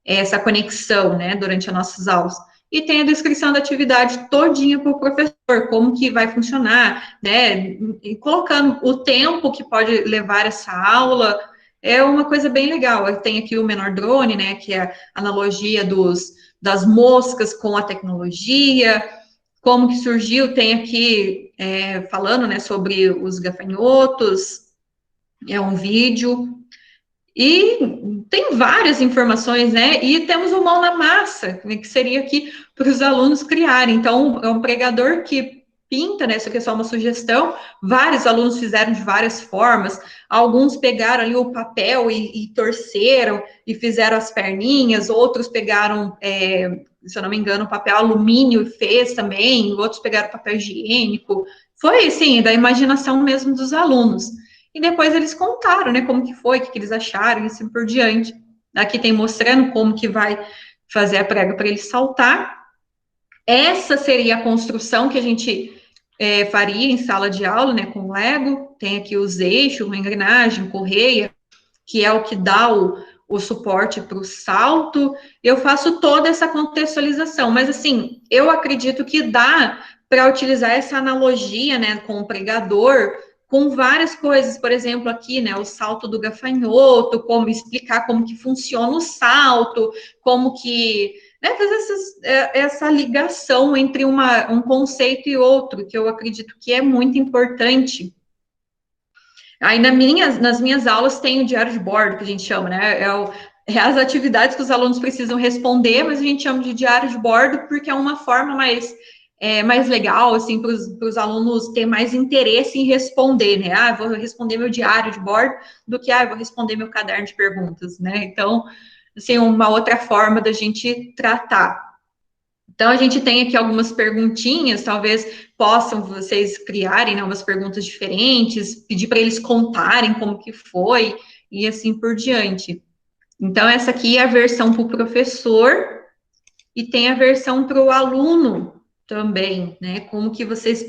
essa conexão, né, durante as nossas aulas. E tem a descrição da atividade todinha para o professor, como que vai funcionar, né, e colocando o tempo que pode levar essa aula, é uma coisa bem legal. Tem aqui o menor drone, né, que é a analogia das moscas com a tecnologia, como que surgiu, tem aqui falando, né, sobre os gafanhotos, é um vídeo, e tem várias informações, né? E temos o mão na massa, né, que seria aqui para os alunos criarem. Então, é um pregador que pinta, né? Isso aqui é só uma sugestão. Vários alunos fizeram de várias formas. Alguns pegaram ali o papel e torceram e fizeram as perninhas. Outros pegaram, se eu não me engano, papel alumínio e fez também. Outros pegaram papel higiênico. Foi, assim, da imaginação mesmo dos alunos. E depois eles contaram, né, como que foi, o que eles acharam, e assim por diante. Aqui tem mostrando como que vai fazer a prega para ele saltar. Essa seria a construção que a gente faria em sala de aula, né, com Lego. Tem aqui os eixos, uma engrenagem, correia, que é o que dá o suporte para o salto. Eu faço toda essa contextualização, mas assim, eu acredito que dá para utilizar essa analogia, né, com o pregador, com várias coisas, por exemplo, aqui, né, o salto do gafanhoto, como explicar como que funciona o salto, como que, né, fazer essa ligação entre um conceito e outro, que eu acredito que é muito importante. Aí nas minhas aulas tem o diário de bordo, que a gente chama, né? É as atividades que os alunos precisam responder, mas a gente chama de diário de bordo porque é uma forma mais legal, assim, para os alunos ter mais interesse em responder, né? Ah, vou responder meu diário de bordo do que, vou responder meu caderno de perguntas, né? Então, assim, uma outra forma da gente tratar. Então, a gente tem aqui algumas perguntinhas, talvez possam vocês criarem, né, umas perguntas diferentes, pedir para eles contarem como que foi, e assim por diante. Então, essa aqui é a versão para o professor, e tem a versão para o aluno também, né, como que vocês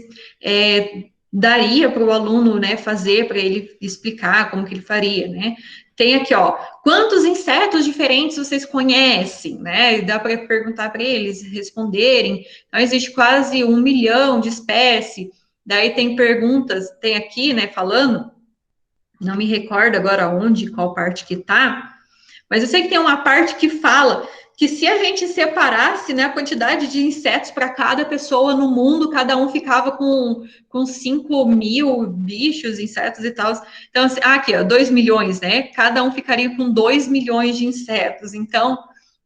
daria para o aluno, né, fazer, para ele explicar como que ele faria, né. Tem aqui, ó, quantos insetos diferentes vocês conhecem, né? E dá para perguntar para eles responderem. Então, existe quase 1 milhão de espécies. Daí tem perguntas, tem aqui, né, falando, não me recordo agora onde, qual parte que tá, mas eu sei que tem uma parte que fala que se a gente separasse, né, a quantidade de insetos para cada pessoa no mundo, cada um ficava com 5 mil bichos, insetos e tal. Então, assim, aqui, ó, 2 milhões, né? Cada um ficaria com 2 milhões de insetos. Então,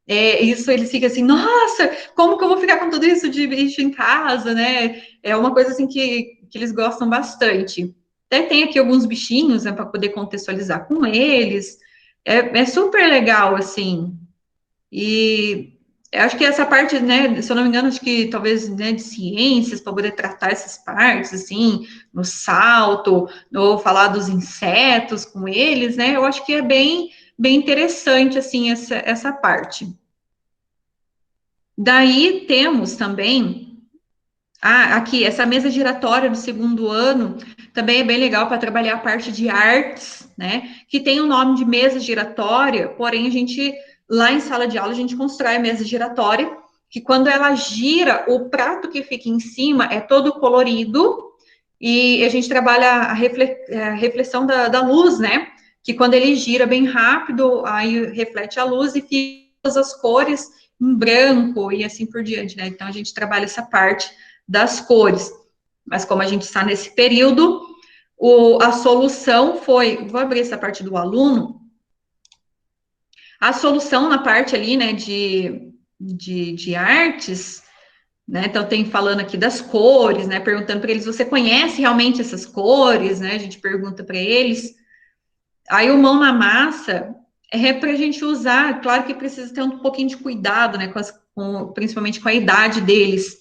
isso eles ficam assim, nossa, como que eu vou ficar com tudo isso de bicho em casa, né? É uma coisa assim que eles gostam bastante. Até tem aqui alguns bichinhos, né, para poder contextualizar com eles. É super legal, assim. E eu acho que essa parte, né, se eu não me engano, acho que talvez, né, de ciências, para poder tratar essas partes, assim, no salto, ou falar dos insetos com eles, né, eu acho que é bem interessante, assim, essa parte. Daí temos também, aqui, essa mesa giratória do segundo ano, também é bem legal para trabalhar a parte de artes, né, que tem o nome de mesa giratória, porém a gente lá em sala de aula, a gente constrói a mesa giratória, que quando ela gira, o prato que fica em cima é todo colorido, e a gente trabalha a reflexão da luz, né? Que quando ele gira bem rápido, aí reflete a luz e fica todas as cores em branco e assim por diante, né? Então a gente trabalha essa parte das cores. Mas como a gente está nesse período, a solução foi, vou abrir essa parte do aluno, a solução na parte ali, né, de artes, né, então tem falando aqui das cores, né, perguntando para eles, você conhece realmente essas cores, né, a gente pergunta para eles. Aí o mão na massa é para a gente usar, claro que precisa ter um pouquinho de cuidado, né, principalmente com a idade deles,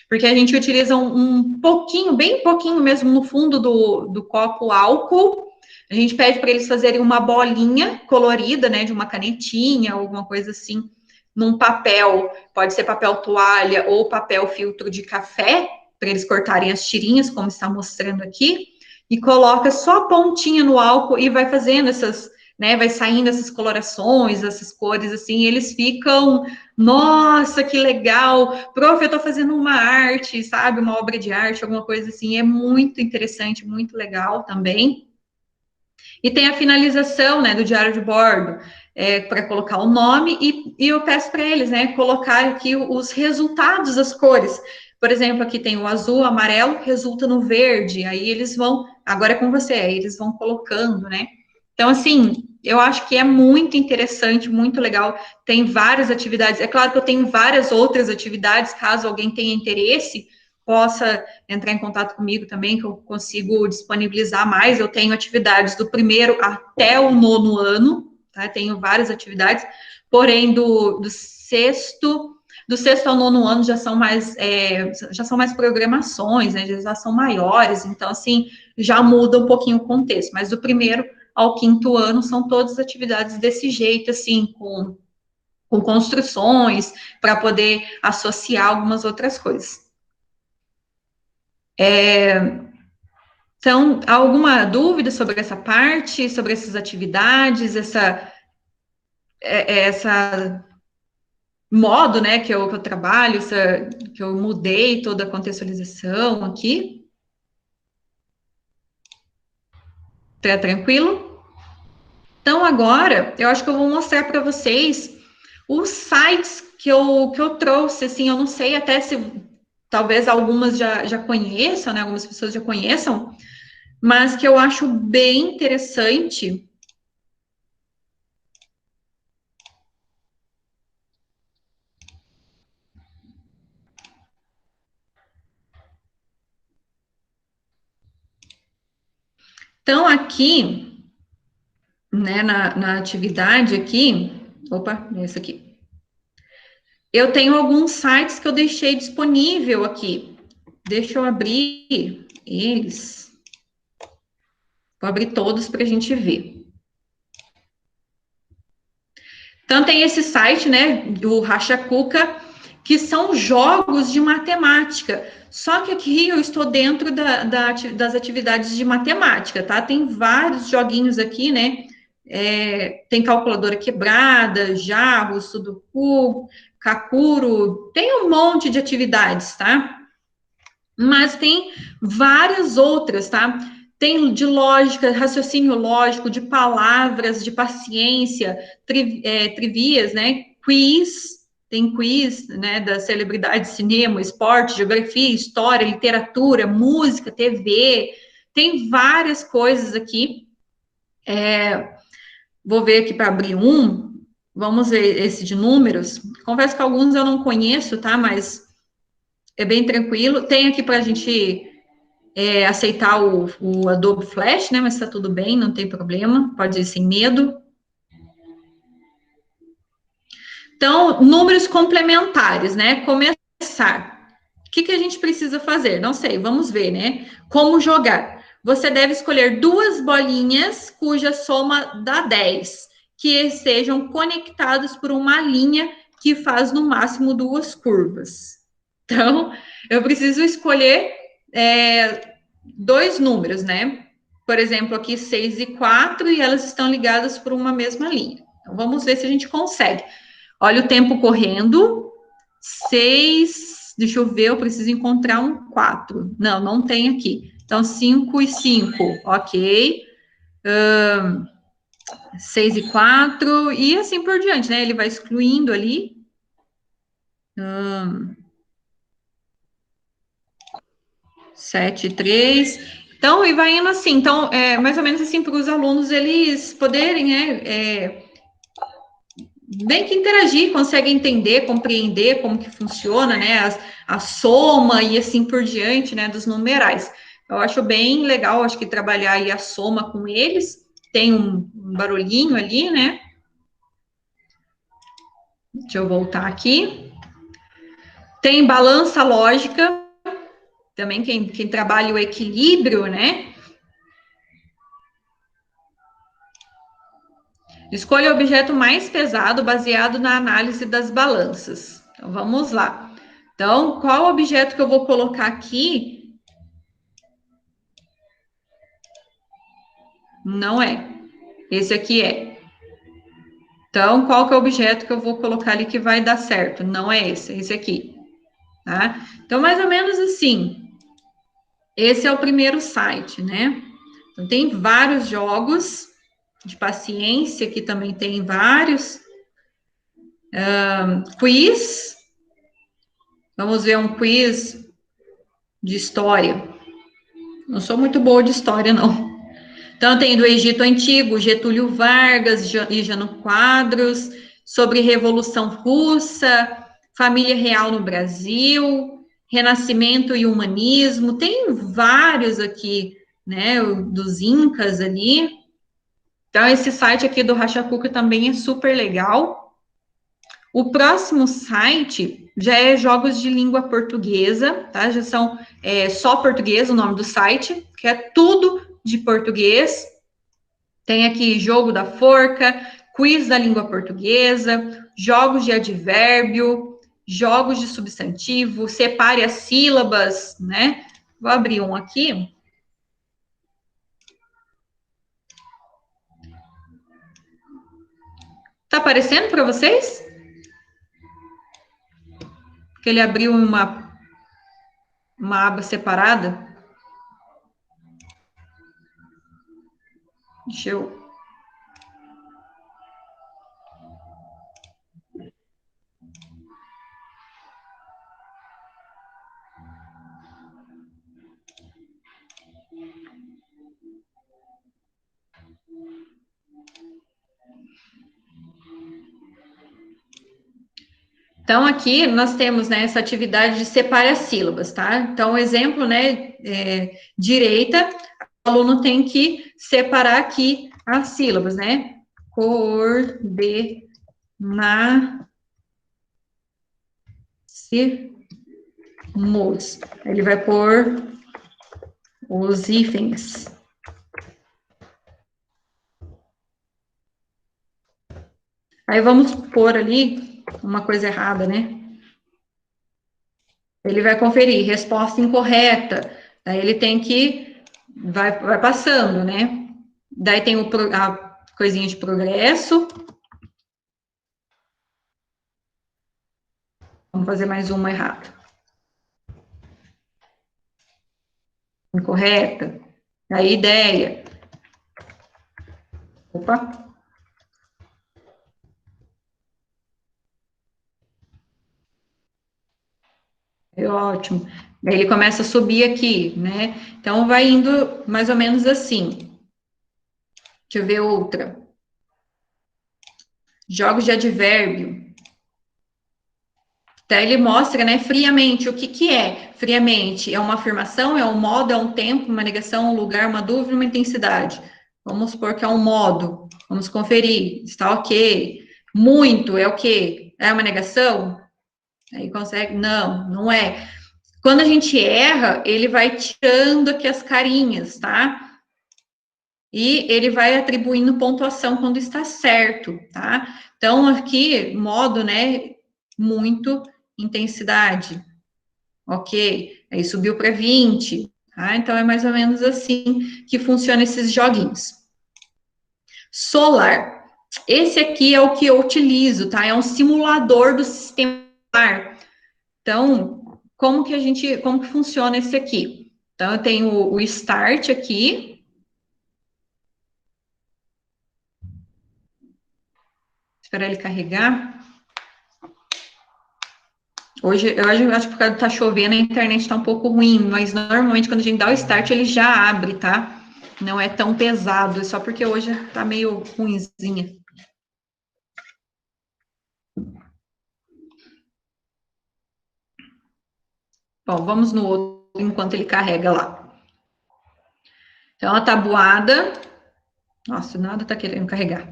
porque a gente utiliza um pouquinho, bem pouquinho mesmo no fundo do copo álcool. A gente pede para eles fazerem uma bolinha colorida, né, de uma canetinha, alguma coisa assim, num papel, pode ser papel toalha ou papel filtro de café, para eles cortarem as tirinhas, como está mostrando aqui, e coloca só a pontinha no álcool e vai fazendo essas, né, vai saindo essas colorações, essas cores assim, e eles ficam, nossa, que legal, prof, eu tô fazendo uma arte, sabe, uma obra de arte, alguma coisa assim, é muito interessante, muito legal também. E tem a finalização, né, do diário de bordo, para colocar o nome, e eu peço para eles, né, colocar aqui os resultados das cores. Por exemplo, aqui tem o azul, o amarelo, resulta no verde, aí eles vão, agora é com você, aí eles vão colocando, né. Então, assim, eu acho que é muito interessante, muito legal, tem várias atividades, é claro que eu tenho várias outras atividades, caso alguém tenha interesse, possa entrar em contato comigo também, que eu consigo disponibilizar mais. Eu tenho atividades do primeiro até o 9º ano, tá? Tenho várias atividades, porém do sexto ao 9º ano já são mais programações, né? Já são maiores, então assim já muda um pouquinho o contexto. Mas do primeiro ao 5º ano são todas atividades desse jeito, assim, com construções para poder associar algumas outras coisas. Então, alguma dúvida sobre essa parte, sobre essas atividades, essa modo, né, que eu trabalho, que eu mudei toda a contextualização aqui? Tá tranquilo? Então, agora, eu acho que eu vou mostrar para vocês os sites que eu trouxe, assim, eu não sei até se talvez algumas já conheçam, né, algumas pessoas já conheçam, mas que eu acho bem interessante. Então, aqui, né, na atividade aqui, opa, é esse aqui. Eu tenho alguns sites que eu deixei disponível aqui. Deixa eu abrir eles. Vou abrir todos para a gente ver. Então, tem esse site, né, do Racha Cuca, que são jogos de matemática. Só que aqui eu estou dentro das atividades de matemática, tá? Tem vários joguinhos aqui, né? Tem calculadora quebrada, jarro, sudoku, kakuro, tem um monte de atividades, tá? Mas tem várias outras, tá? Tem de lógica, raciocínio lógico, de palavras, de paciência, trivias, né? Quiz, tem quiz, né? Da celebridade, cinema, esporte, geografia, história, literatura, música, TV. Tem várias coisas aqui. Vou ver aqui para abrir um. Vamos ver esse de números. Confesso que alguns eu não conheço, tá? Mas é bem tranquilo. Tem aqui para a gente aceitar o Adobe Flash, né? Mas tá tudo bem, não tem problema, pode ir sem medo. Então, números complementares, né? Começar. O que a gente precisa fazer? Não sei, vamos ver, né? Como jogar. Você deve escolher duas bolinhas cuja soma dá 10, que estejam conectadas por uma linha que faz no máximo duas curvas. Então, eu preciso escolher dois números, né? Por exemplo, aqui 6 e 4, e elas estão ligadas por uma mesma linha. Então, vamos ver se a gente consegue. Olha o tempo correndo. 6, deixa eu ver, eu preciso encontrar um 4. Não, não tem aqui. Então, 5 e 5, ok. 6 e 4, e assim por diante, né? Ele vai excluindo ali. 7 e 3. Então, e vai indo assim. Então, mais ou menos assim, para os alunos eles poderem, bem que interagir, conseguem entender, compreender como que funciona, né, a soma e assim por diante, né, dos numerais. Eu acho bem legal, acho que trabalhar aí a soma com eles, tem um barulhinho ali, né? Deixa eu voltar aqui. Tem balança lógica, também quem trabalha o equilíbrio, né? Escolha o objeto mais pesado baseado na análise das balanças. Então, vamos lá. Então, qual objeto que eu vou colocar aqui? Não é. Esse aqui é. Então, qual que é o objeto que eu vou colocar ali que vai dar certo? Não é esse aqui. Tá? Então, mais ou menos assim. Esse é o primeiro site, né? Então, tem vários jogos de paciência, que também tem vários. Quiz. Vamos ver um quiz de história. Não sou muito boa de história, não. Então, tem do Egito Antigo, Getúlio Vargas e Jânio Quadros, sobre Revolução Russa, família real no Brasil, Renascimento e Humanismo, tem vários aqui, né, dos Incas ali. Então, esse site aqui do Racha Cuca também é super legal. O próximo site já é jogos de língua portuguesa, tá? Já são só português o nome do site, que é tudo de português. Tem aqui jogo da forca, quiz da língua portuguesa, jogos de advérbio, jogos de substantivo, separe as sílabas, né? Vou abrir um aqui. Tá aparecendo para vocês? Que ele abriu uma aba separada. Deixa eu. Então, aqui nós temos, né, essa atividade de separe as sílabas, tá? Então, o exemplo, né, direita, o aluno tem que separar aqui as sílabas, né? Coordenador. Ele vai pôr os hífens. Aí vamos pôr ali uma coisa errada, né? Ele vai conferir, resposta incorreta. Daí ele tem que, vai passando, né? Daí tem a coisinha de progresso. Vamos fazer mais uma errada. Incorreta. Aí, ideia. Opa. É ótimo. Daí ele começa a subir aqui, né? Então, vai indo mais ou menos assim. Deixa eu ver outra. Jogos de advérbio. Então, ele mostra, né, friamente, o que que é friamente? É uma afirmação, é um modo, é um tempo, uma negação, um lugar, uma dúvida, uma intensidade. Vamos supor que é um modo. Vamos conferir. Está ok. Muito é o quê? É uma negação? Aí consegue? Não, não é. Quando a gente erra, ele vai tirando aqui as carinhas, tá? E ele vai atribuindo pontuação quando está certo, tá? Então, aqui, modo, né, muito, intensidade, ok? Aí subiu para 20, tá? Então, é mais ou menos assim que funcionam esses joguinhos. Solar. Esse aqui é o que eu utilizo, tá? É um simulador do sistema solar. Então, como que funciona esse aqui? Então, eu tenho o Start aqui. Esperar ele carregar. Hoje, eu acho que por causa de tá chovendo, a internet tá um pouco ruim, mas normalmente quando a gente dá o Start, ele já abre, tá? Não é tão pesado, é só porque hoje tá meio ruinzinha. Bom, vamos no outro enquanto ele carrega lá. Então, a tabuada. Nossa, nada tá querendo carregar.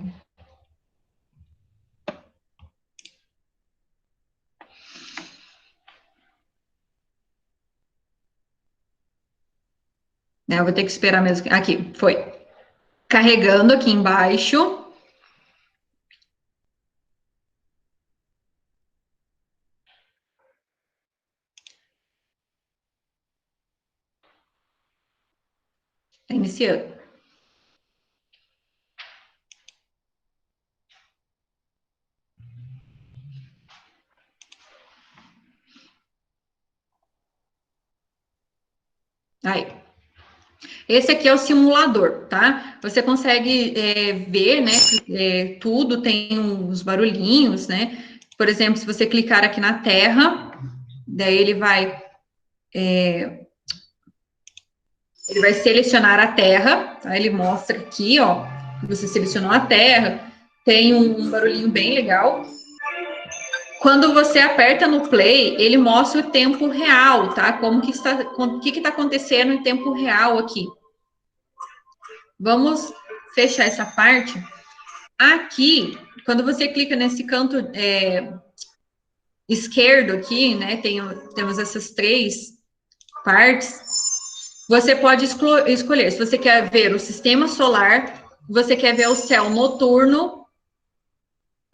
Eu vou ter que esperar mesmo. Aqui, foi. Carregando aqui embaixo. Tá iniciando. Aí. Esse aqui é o simulador, tá? Você consegue ver, né? Tudo tem uns barulhinhos, né? Por exemplo, se você clicar aqui na Terra, daí ele vai selecionar a Terra, tá? Ele mostra aqui, ó, que você selecionou a Terra. Tem um barulhinho bem legal. Quando você aperta no play, ele mostra o tempo real, tá? Como que está, o que está acontecendo em tempo real aqui. Vamos fechar essa parte. Aqui, quando você clica nesse canto esquerdo aqui, né? Temos essas três partes. Você pode escolher se você quer ver o sistema solar, você quer ver o céu noturno.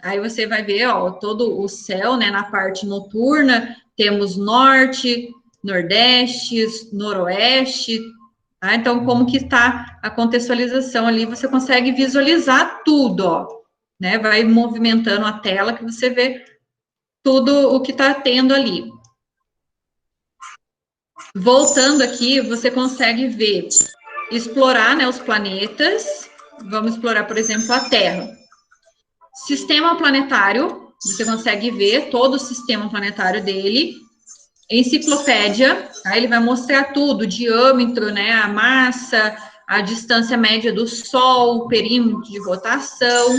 Aí você vai ver, ó, todo o céu, né, na parte noturna, temos norte, nordeste, noroeste, tá? Então, como que está a contextualização ali, você consegue visualizar tudo, ó, né? Vai movimentando a tela que você vê tudo o que está tendo ali. Voltando aqui, você consegue ver, explorar, né, os planetas. Vamos explorar, por exemplo, a Terra. Sistema planetário, você consegue ver todo o sistema planetário dele. Enciclopédia, tá? Ele vai mostrar tudo, o diâmetro, né, a massa, a distância média do Sol, o perímetro de rotação.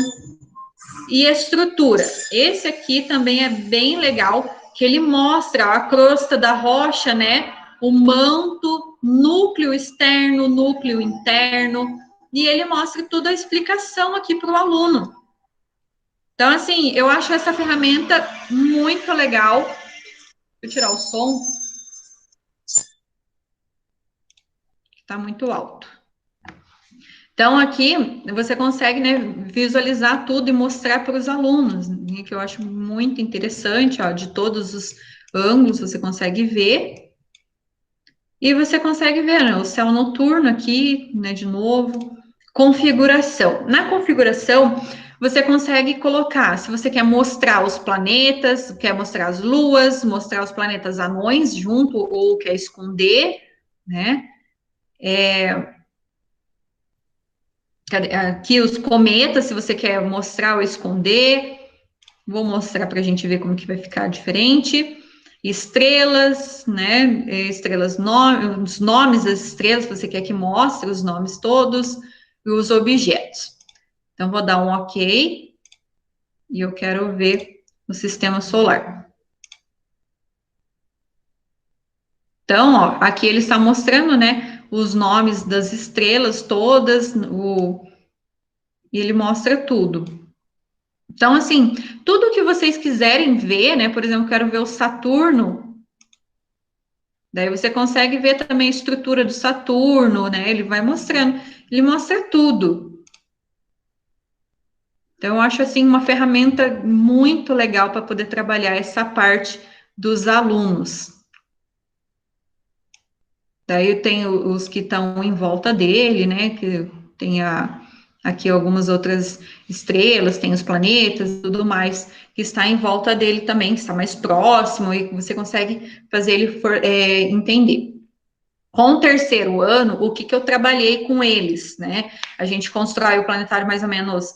e estrutura. Esse aqui também é bem legal, que ele mostra a crosta da rocha, né? O manto, núcleo externo, núcleo interno, e ele mostra toda a explicação aqui para o aluno. Então, assim, eu acho essa ferramenta muito legal. Deixa eu tirar o som. Está muito alto. Então, aqui, você consegue, né, visualizar tudo e mostrar para os alunos, né, que eu acho muito interessante, ó, de todos os ângulos você consegue ver. E você consegue ver, né, o céu noturno aqui, né, de novo. Configuração. Na configuração, você consegue colocar, se você quer mostrar os planetas, quer mostrar as luas, mostrar os planetas anões junto, ou quer esconder, né? Aqui os cometas, se você quer mostrar ou esconder. Vou mostrar para a gente ver como que vai ficar diferente. Estrelas, né? Estrelas, os nomes das estrelas, você quer que mostre os nomes todos, e os objetos. Então, vou dar um OK, e eu quero ver o sistema solar. Então, ó, aqui ele está mostrando, né, os nomes das estrelas todas, e ele mostra tudo. Então, assim, tudo que vocês quiserem ver, né, por exemplo, quero ver o Saturno, daí você consegue ver também a estrutura do Saturno, né, ele vai mostrando, ele mostra tudo. Então, eu acho, assim, uma ferramenta muito legal para poder trabalhar essa parte dos alunos. Daí tem os que estão em volta dele, né, que tem aqui algumas outras estrelas, tem os planetas e tudo mais, que está em volta dele também, que está mais próximo, e você consegue fazer ele entender. Com o terceiro ano, o que eu trabalhei com eles, né? A gente constrói o planetário mais ou menos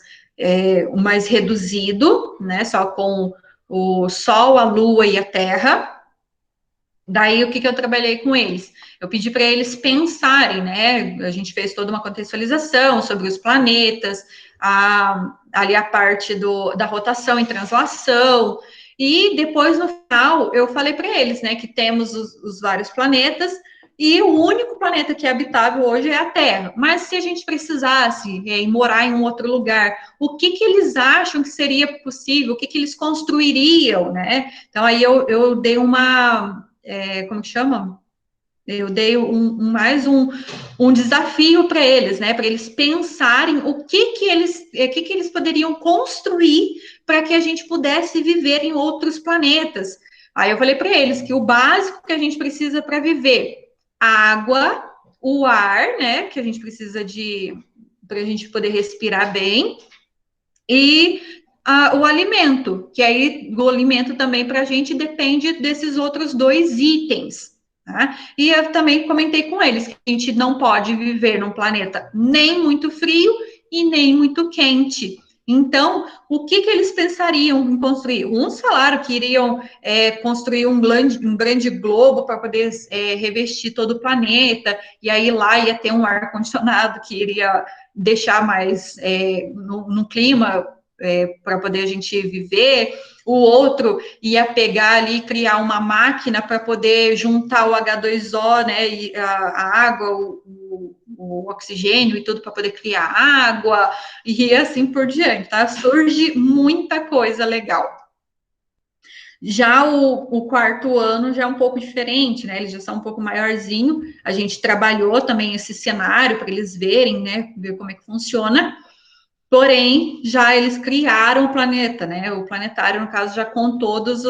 o mais reduzido, né? Só com o Sol, a Lua e a Terra. Daí, o que eu trabalhei com eles? Eu pedi para eles pensarem, né? A gente fez toda uma contextualização sobre os planetas, ali a parte da rotação e translação, e depois, no final, eu falei para eles, né, que temos os vários planetas, e o único planeta que é habitável hoje é a Terra. Mas se a gente precisasse ir morar em um outro lugar, o que eles acham que seria possível? O que eles construiriam, né? Então, aí eu dei uma... como que chama? Eu dei mais um desafio para eles, né? Para eles pensarem o que eles poderiam construir para que a gente pudesse viver em outros planetas. Aí eu falei para eles que o básico que a gente precisa para viver, água, o ar, né? Que a gente precisa para a gente poder respirar bem, e o alimento, que aí o alimento também para a gente depende desses outros dois itens. Tá? E eu também comentei com eles que a gente não pode viver num planeta nem muito frio e nem muito quente. Então, o que eles pensariam em construir? Uns falaram que iriam construir um grande globo para poder revestir todo o planeta, e aí lá ia ter um ar-condicionado que iria deixar mais no clima para poder a gente viver. O outro ia pegar ali e criar uma máquina para poder juntar o H2O, né, e a água, o oxigênio e tudo para poder criar água, e assim por diante, tá? Surge muita coisa legal. Já o quarto ano já é um pouco diferente, né? Eles já são um pouco maiorzinho. A gente trabalhou também esse cenário para eles verem, né? Ver como é que funciona. Porém, já eles criaram o planeta, né? O planetário, no caso, já com todos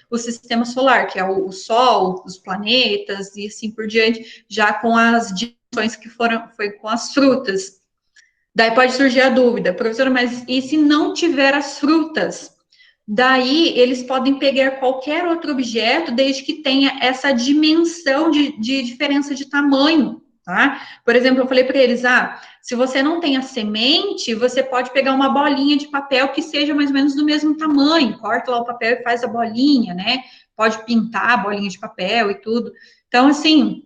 o sistema solar, que é o Sol, os planetas e assim por diante, já com as dimensões que foi com as frutas. Daí pode surgir a dúvida, professora, mas e se não tiver as frutas? Daí eles podem pegar qualquer outro objeto, desde que tenha essa dimensão de diferença de tamanho, tá? Por exemplo, eu falei para eles, se você não tem a semente, você pode pegar uma bolinha de papel que seja mais ou menos do mesmo tamanho, corta lá o papel e faz a bolinha, né? Pode pintar a bolinha de papel e tudo. Então, assim,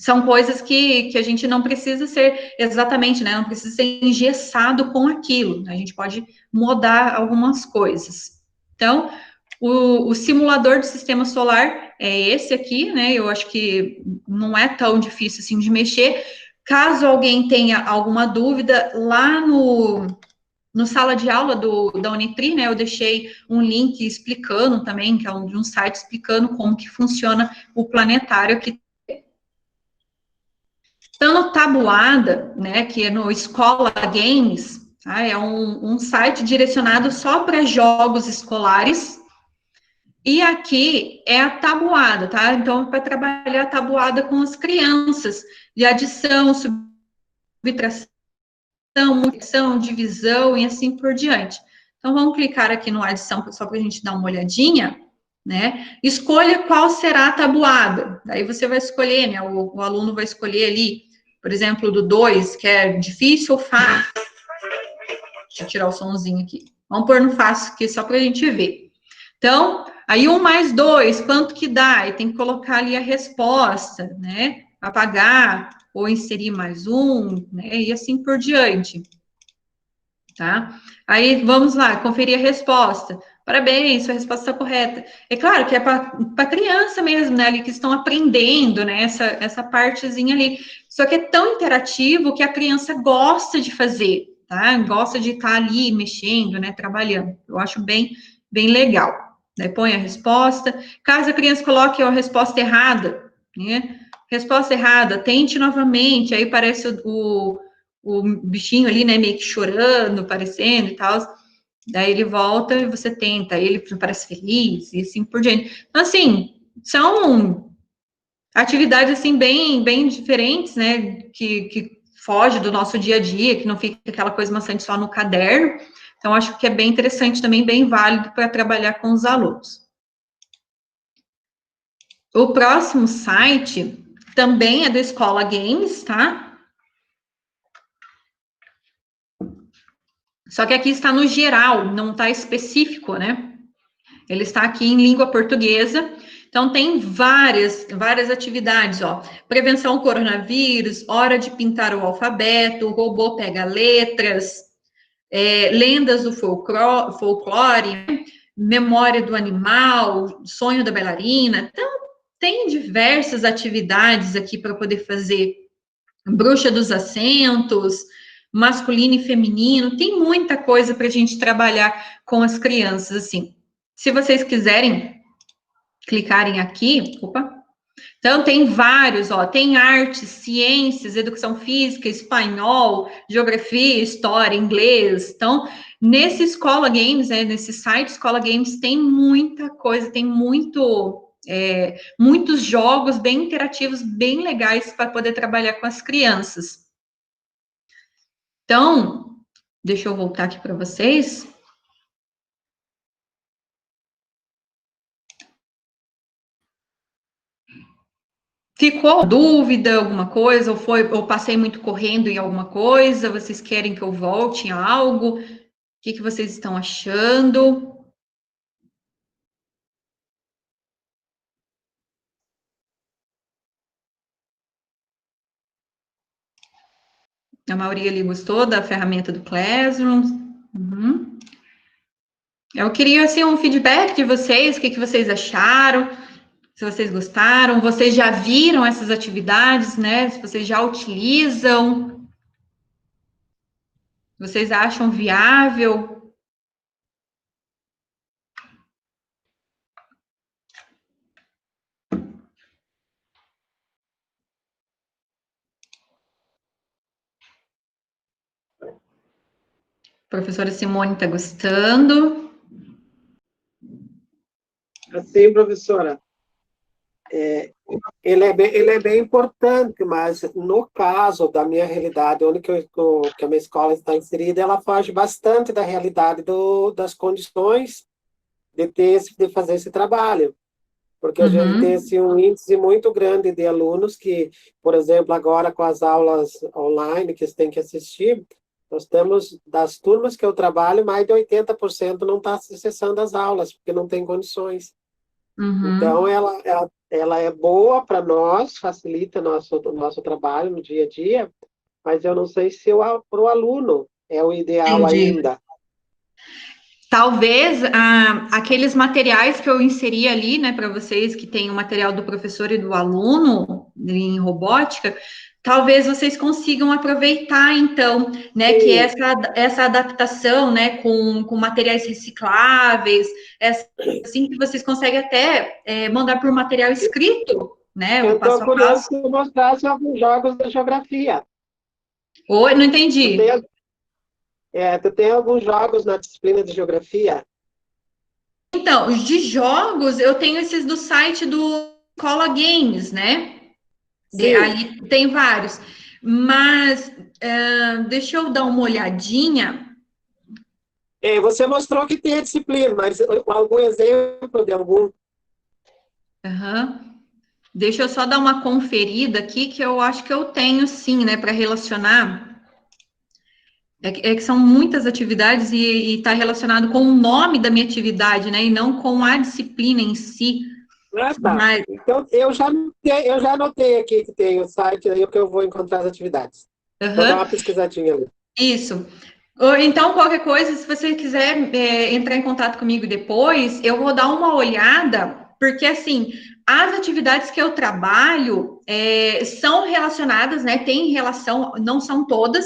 são coisas que a gente não precisa ser exatamente, né? Não precisa ser engessado com aquilo. A gente pode mudar algumas coisas. Então, o simulador do sistema solar é esse aqui, né? Eu acho que não é tão difícil assim de mexer. Caso alguém tenha alguma dúvida, lá no sala de aula da Unitri, né, eu deixei um link explicando também, que é de um site explicando como que funciona o planetário aqui. Então, no Tabuada, né, que é no Escola Games, tá, é um site direcionado só para jogos escolares, e aqui é a tabuada, tá? Então, para trabalhar a tabuada com as crianças, de adição, subtração, multiplicação, divisão e assim por diante. Então, vamos clicar aqui no adição, só para a gente dar uma olhadinha, né? Escolha qual será a tabuada. Daí você vai escolher, né? O aluno vai escolher ali, por exemplo, do 2, que é difícil ou fácil. Deixa eu tirar o somzinho aqui. Vamos pôr no fácil aqui, só para a gente ver. Então, aí 1 mais 2, quanto que dá? E tem que colocar ali a resposta, né? Apagar ou inserir mais um, né? E assim por diante. Tá? Aí, vamos lá, conferir a resposta. Parabéns, sua resposta está correta. É claro que é para criança mesmo, né? Ali que estão aprendendo, né? Essa partezinha ali. Só que é tão interativo que a criança gosta de fazer, tá? Gosta de estar ali mexendo, né? Trabalhando. Eu acho bem legal. Daí põe a resposta. Caso a criança coloque a resposta errada, né? Resposta errada, tente novamente. Aí parece o bichinho ali, né? Meio que chorando, aparecendo e tal. Daí ele volta e você tenta. Aí ele parece feliz e assim por diante. Então, assim, são atividades, assim, bem diferentes, né? Que foge do nosso dia a dia, que não fica aquela coisa maçante só no caderno. Então, acho que é bem interessante também, bem válido para trabalhar com os alunos. O próximo site também é do Escola Games, tá? Só que aqui está no geral, não está específico, né? Ele está aqui em língua portuguesa. Então, tem várias atividades, ó. Prevenção ao coronavírus, hora de pintar o alfabeto, o robô pega letras, lendas do folclore, memória do animal, sonho da bailarina. Então, tem diversas atividades aqui para poder fazer. Bruxa dos assentos, masculino e feminino, tem muita coisa para a gente trabalhar com as crianças, assim. Se vocês quiserem clicarem aqui, então tem vários, ó, tem artes, ciências, educação física, espanhol, geografia, história, inglês. Então, nesse Escola Games, né, nesse site Escola Games, tem muita coisa, tem muitos jogos bem interativos, bem legais para poder trabalhar com as crianças. Então, deixa eu voltar aqui para vocês. Ficou dúvida, alguma coisa? Ou passei muito correndo em alguma coisa? Vocês querem que eu volte em algo? O que vocês estão achando? A maioria ali gostou da ferramenta do Classroom. Uhum. Eu queria, assim, um feedback de vocês, o que vocês acharam, se vocês gostaram, vocês já viram essas atividades, né? Se vocês já utilizam, vocês acham viável? A professora Simone está gostando. Assim, professora, ele é bem importante, mas no caso da minha realidade, onde que a minha escola está inserida, ela foge bastante da realidade das condições de fazer esse trabalho. Porque a gente tem assim, um índice muito grande de alunos que, por exemplo, agora com as aulas online que eles têm que assistir, nós temos, das turmas que eu trabalho, mais de 80% não está acessando as aulas, porque não tem condições. Então, ela é boa para nós, facilita o nosso trabalho no dia a dia, mas eu não sei se para o aluno é o ideal Entendi. ainda. Talvez aqueles materiais que eu inseri ali, né, para vocês, que tem o material do professor e do aluno em robótica, talvez vocês consigam aproveitar, então, né, que essa adaptação, né, com materiais recicláveis, assim que vocês conseguem até mandar por material escrito, né, Eu o estou passo a curioso passo. se eu mostrasse alguns jogos da geografia. Oi, não Tu entendi. tem, tu tem alguns jogos na disciplina de geografia? Então, os de jogos, eu tenho esses do site do Escola Games, né? Sim. Ali tem vários. Mas deixa eu dar uma olhadinha. Você mostrou que tem a disciplina, mas algum exemplo de algum? Aham. Deixa eu só dar uma conferida aqui, que eu acho que eu tenho sim, né, para relacionar. É que são muitas atividades e está relacionado com o nome da minha atividade, né, e não com a disciplina em si. Ah, tá. Mas, Então, eu já anotei aqui que tem o site aí que eu vou encontrar as atividades. Vou dar aham, uma pesquisadinha ali. isso. Ou então, qualquer coisa, se você quiser entrar em contato comigo depois, eu vou dar uma olhada, porque assim, as atividades que eu trabalho são relacionadas, né? Tem relação, não são todas,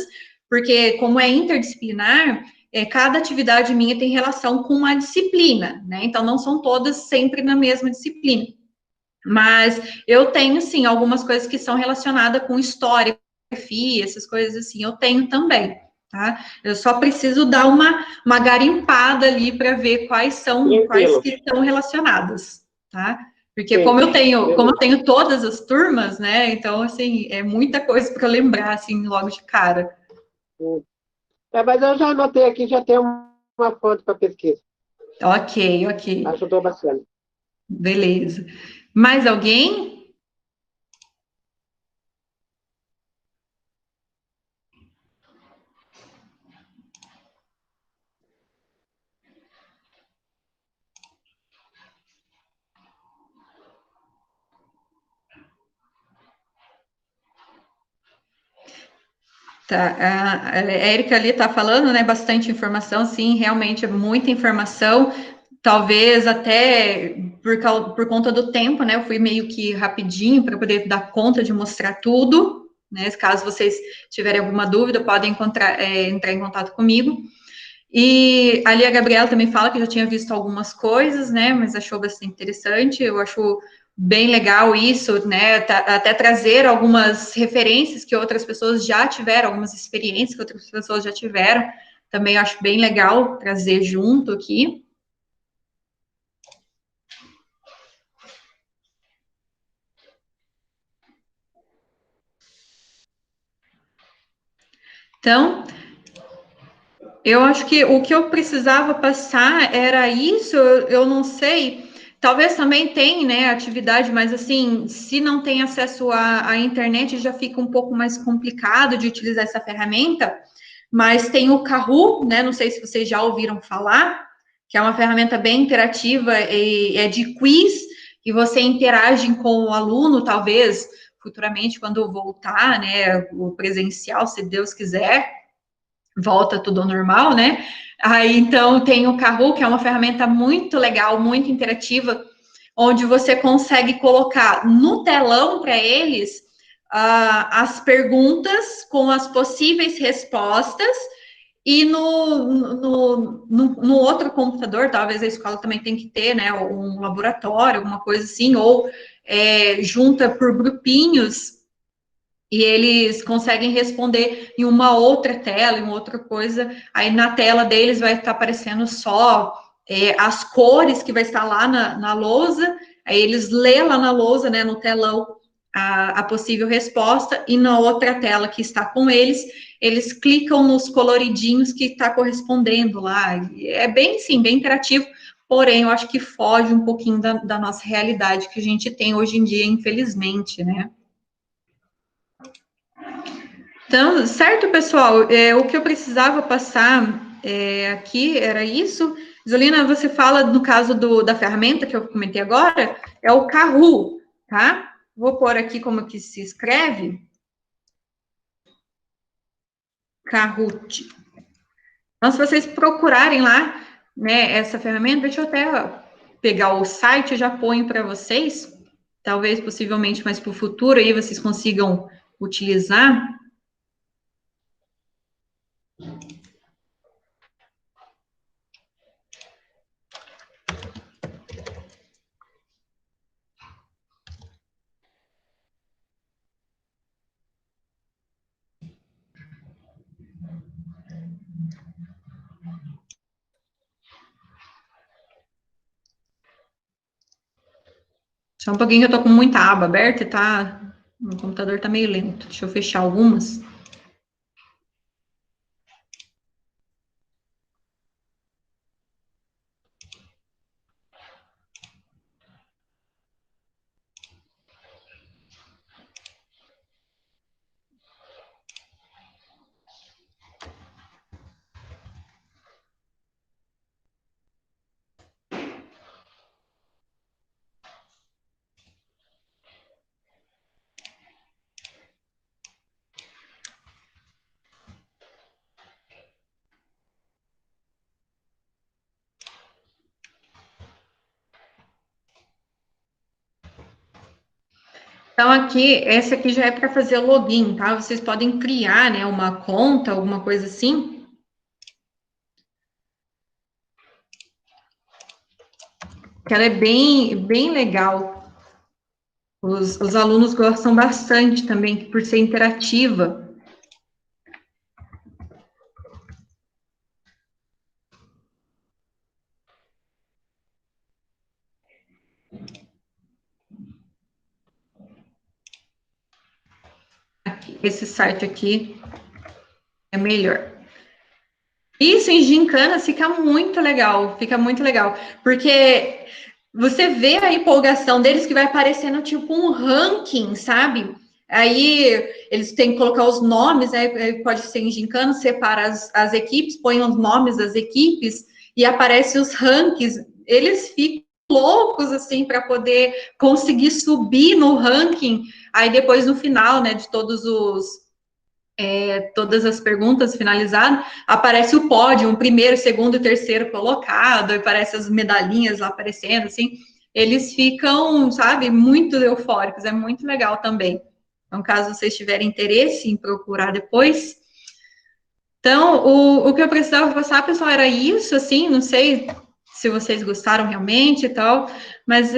porque como é interdisciplinar, cada atividade minha tem relação com uma disciplina, né? Então, não são todas sempre na mesma disciplina. Mas eu tenho, sim, algumas coisas que são relacionadas com história, geografia, essas coisas assim, eu tenho também. Tá? Eu só preciso dar uma garimpada ali para ver quais Tranquilo. que estão relacionadas, tá? Porque Sim. como eu Beleza. tenho todas as turmas, né? Então, assim, é muita coisa para lembrar, assim, logo de cara. Mas eu já anotei aqui, já tem uma fonte para pesquisa. Ok, ok. Ajudou bastante. Beleza. Mais alguém? Tá, a Érica ali está falando, né, bastante informação, sim, realmente é muita informação, talvez até por conta do tempo, né, eu fui meio que rapidinho para poder dar conta de mostrar tudo, né, caso vocês tiverem alguma dúvida, podem entrar em contato comigo. E ali a Gabriela também fala que já tinha visto algumas coisas, né, mas achou bastante interessante, eu acho bem legal isso, né, até trazer algumas referências que outras pessoas já tiveram, algumas experiências que outras pessoas já tiveram, também acho bem legal trazer junto aqui. Então, eu acho que o que eu precisava passar era isso, eu não sei, talvez também tem, né, atividade, mas assim, se não tem acesso à internet, já fica um pouco mais complicado de utilizar essa ferramenta, mas tem o Kahoot, né, não sei se vocês já ouviram falar, que é uma ferramenta bem interativa e é de quiz, e você interage com o aluno, talvez, futuramente, quando voltar, né, o presencial, se Deus quiser, volta tudo ao normal, né? Aí, então, tem o Kahoot, que é uma ferramenta muito legal, muito interativa, onde você consegue colocar no telão para eles as perguntas com as possíveis respostas e no outro computador, talvez a escola também tem que ter, né, um laboratório, alguma coisa assim, ou junta por grupinhos e eles conseguem responder em uma outra tela, em uma outra coisa. Aí na tela deles vai estar aparecendo só as cores que vai estar lá na lousa. Aí eles lê lá na lousa, né, no telão, a possível resposta, e na outra tela que está com eles clicam nos coloridinhos que está correspondendo lá. E é bem, sim, bem interativo, porém, eu acho que foge um pouquinho da nossa realidade que a gente tem hoje em dia, infelizmente, né? Então, certo, pessoal, o que eu precisava passar aqui era isso. Isolina, você fala, no caso da ferramenta que eu comentei agora, é o Kahoot. tá? Vou pôr aqui como que se escreve. Kahoot. Então, se vocês procurarem lá, né, essa ferramenta, deixa eu até pegar o site, eu já ponho para vocês, talvez, possivelmente, mais para o futuro, aí vocês consigam utilizar. Só um pouquinho que eu tô com muita aba aberta e tá... O computador tá meio lento. Deixa eu fechar algumas. Então, aqui, essa aqui já é para fazer login, tá? Vocês podem criar, né, uma conta, alguma coisa assim. Que ela é bem legal. Os alunos gostam bastante também, por ser interativa. Esse site aqui é melhor. Isso em gincanas fica muito legal, porque você vê a empolgação deles que vai aparecendo tipo um ranking, sabe? Aí eles têm que colocar os nomes, né? Pode ser em gincana, separa as equipes, põe os nomes das equipes e aparece os rankings. Eles ficam loucos assim para poder conseguir subir no ranking. Aí depois no final, né, de todas as perguntas finalizadas, aparece o pódio, um primeiro, segundo e terceiro colocado, e aparece as medalhinhas lá aparecendo, assim, eles ficam, sabe, muito eufóricos, é muito legal também. Então, caso vocês tiverem interesse em procurar depois. Então, o que eu precisava passar, pessoal, era isso, assim, não sei se vocês gostaram realmente e tal, mas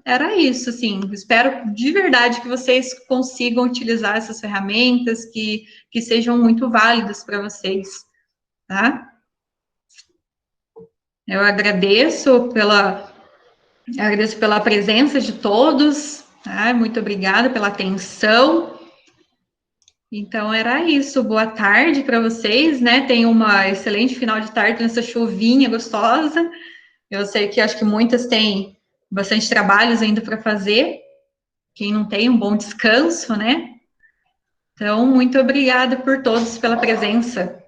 era isso, assim, espero de verdade que vocês consigam utilizar essas ferramentas, que sejam muito válidas para vocês, tá? Eu agradeço pela presença de todos, tá? Muito obrigada pela atenção. Então, era isso. Boa tarde para vocês, né? Tenham uma excelente final de tarde nessa chuvinha gostosa. Eu sei que acho que muitas têm bastante trabalhos ainda para fazer. Quem não tem, um bom descanso, né? Então, muito obrigada por todos pela presença.